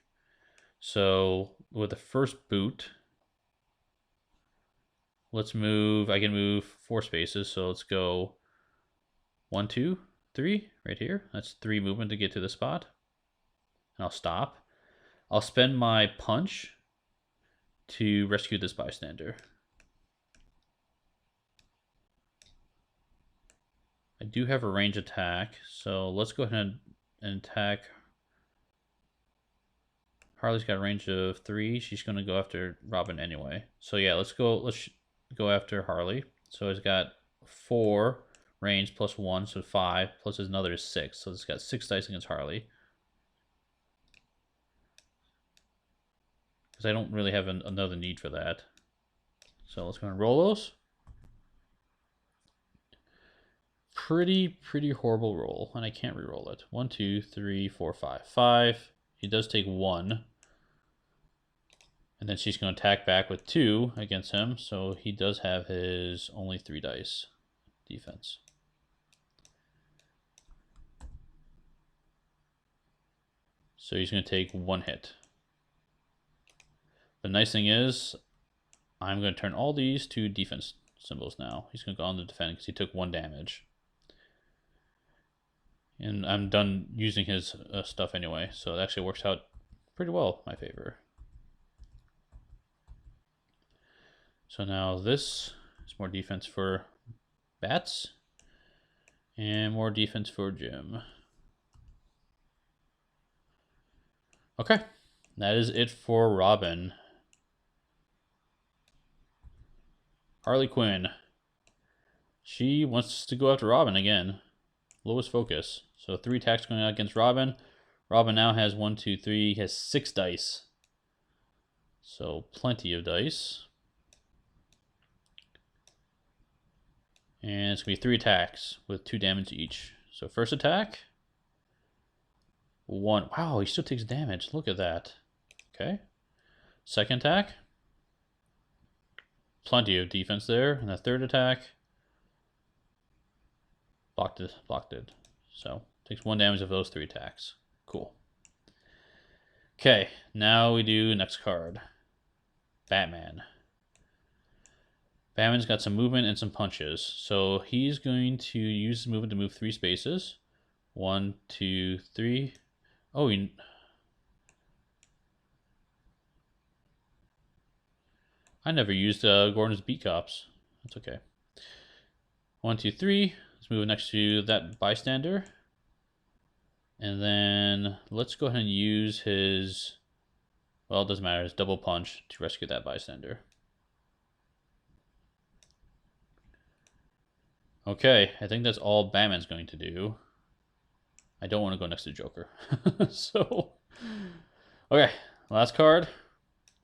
So with the first boot, let's move. I can move 4 spaces. So let's go 1, 2, 3 right here. That's 3 movement to get to the spot. And I'll stop. I'll spend my punch to rescue this bystander. I do have a range attack, so let's go ahead and attack. Harley's got a range of 3. She's going to go after Robin anyway. So yeah, let's go after Harley. So he's got 4 range plus 1, so 5, plus another is 6. So it's got 6 dice against Harley. Because I don't really have another need for that. So let's go and roll those. Pretty horrible roll, and I can't re-roll it. 1, 2, 3, 4, 5. 5. He does take 1. And then she's going to attack back with 2 against him, so he does have his only 3 dice defense. So he's going to take 1 hit. The nice thing is, I'm going to turn all these to defense symbols now. He's going to go on to defend because he took 1 damage. And I'm done using his stuff anyway, so it actually works out pretty well in my favor. So now this is more defense for Bats and more defense for Jim. Okay, that is it for Robin. Harley Quinn. She wants to go after Robin again. Lowest focus. So 3 attacks going out against Robin. Robin now has 1, 2, 3. He has 6 dice. So plenty of dice. And it's going to be 3 attacks with 2 damage each. So first attack. 1. Wow, he still takes damage. Look at that. Okay. Second attack. Plenty of defense there. And the third attack. Blocked it. So takes 1 damage of those 3 attacks. Cool. Okay, now we do next card. Batman. Batman's got some movement and some punches. So he's going to use his movement to move 3 spaces. 1, 2, 3. Oh, I never used Gordon's beat cops. That's okay. 1, 2, 3. Let's move next to that bystander. And then let's go ahead and use his, well, it doesn't matter, his double punch to rescue that bystander. Okay, I think that's all Batman's going to do. I don't want to go next to Joker. So, okay, last card.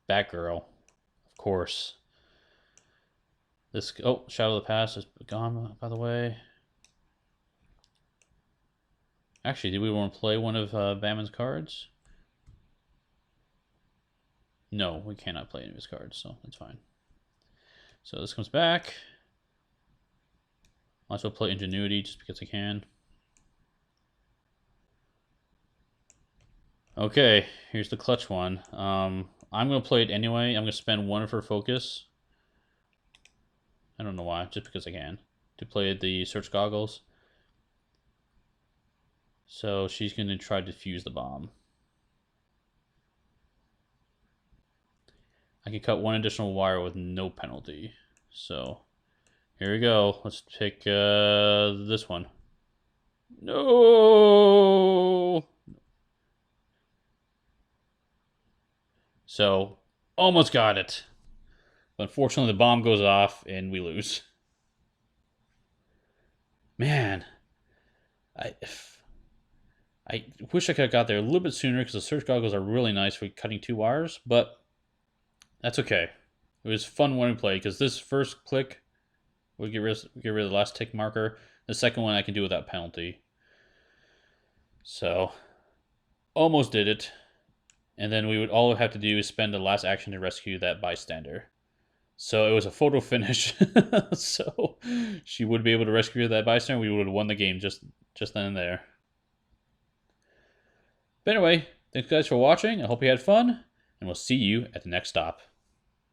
Batgirl. Of course. This, oh, Shadow of the Past is gone, by the way. Actually, do we want to play one of Batman's cards? No, we cannot play any of his cards, so that's fine. So this comes back. Might as well play Ingenuity just because I can. Okay, here's the clutch one. I'm going to play it anyway. I'm going to spend one of her focus. I don't know why, just because I can. To play the search goggles. So she's going to try to defuse the bomb. I can cut one additional wire with no penalty. So here we go. Let's pick this one. No! So almost got it. But unfortunately, the bomb goes off and we lose. Man, I wish I could have got there a little bit sooner because the search goggles are really nice for cutting 2 wires, but that's okay. It was fun when we played because this first click we get rid of the last tick marker. The second one I can do without penalty. So almost did it. And then we would all have to do is spend the last action to rescue that bystander. So it was a photo finish. So she would be able to rescue that bystander. We would have won the game just then and there. But anyway, thanks guys for watching. I hope you had fun, and we'll see you at the next stop.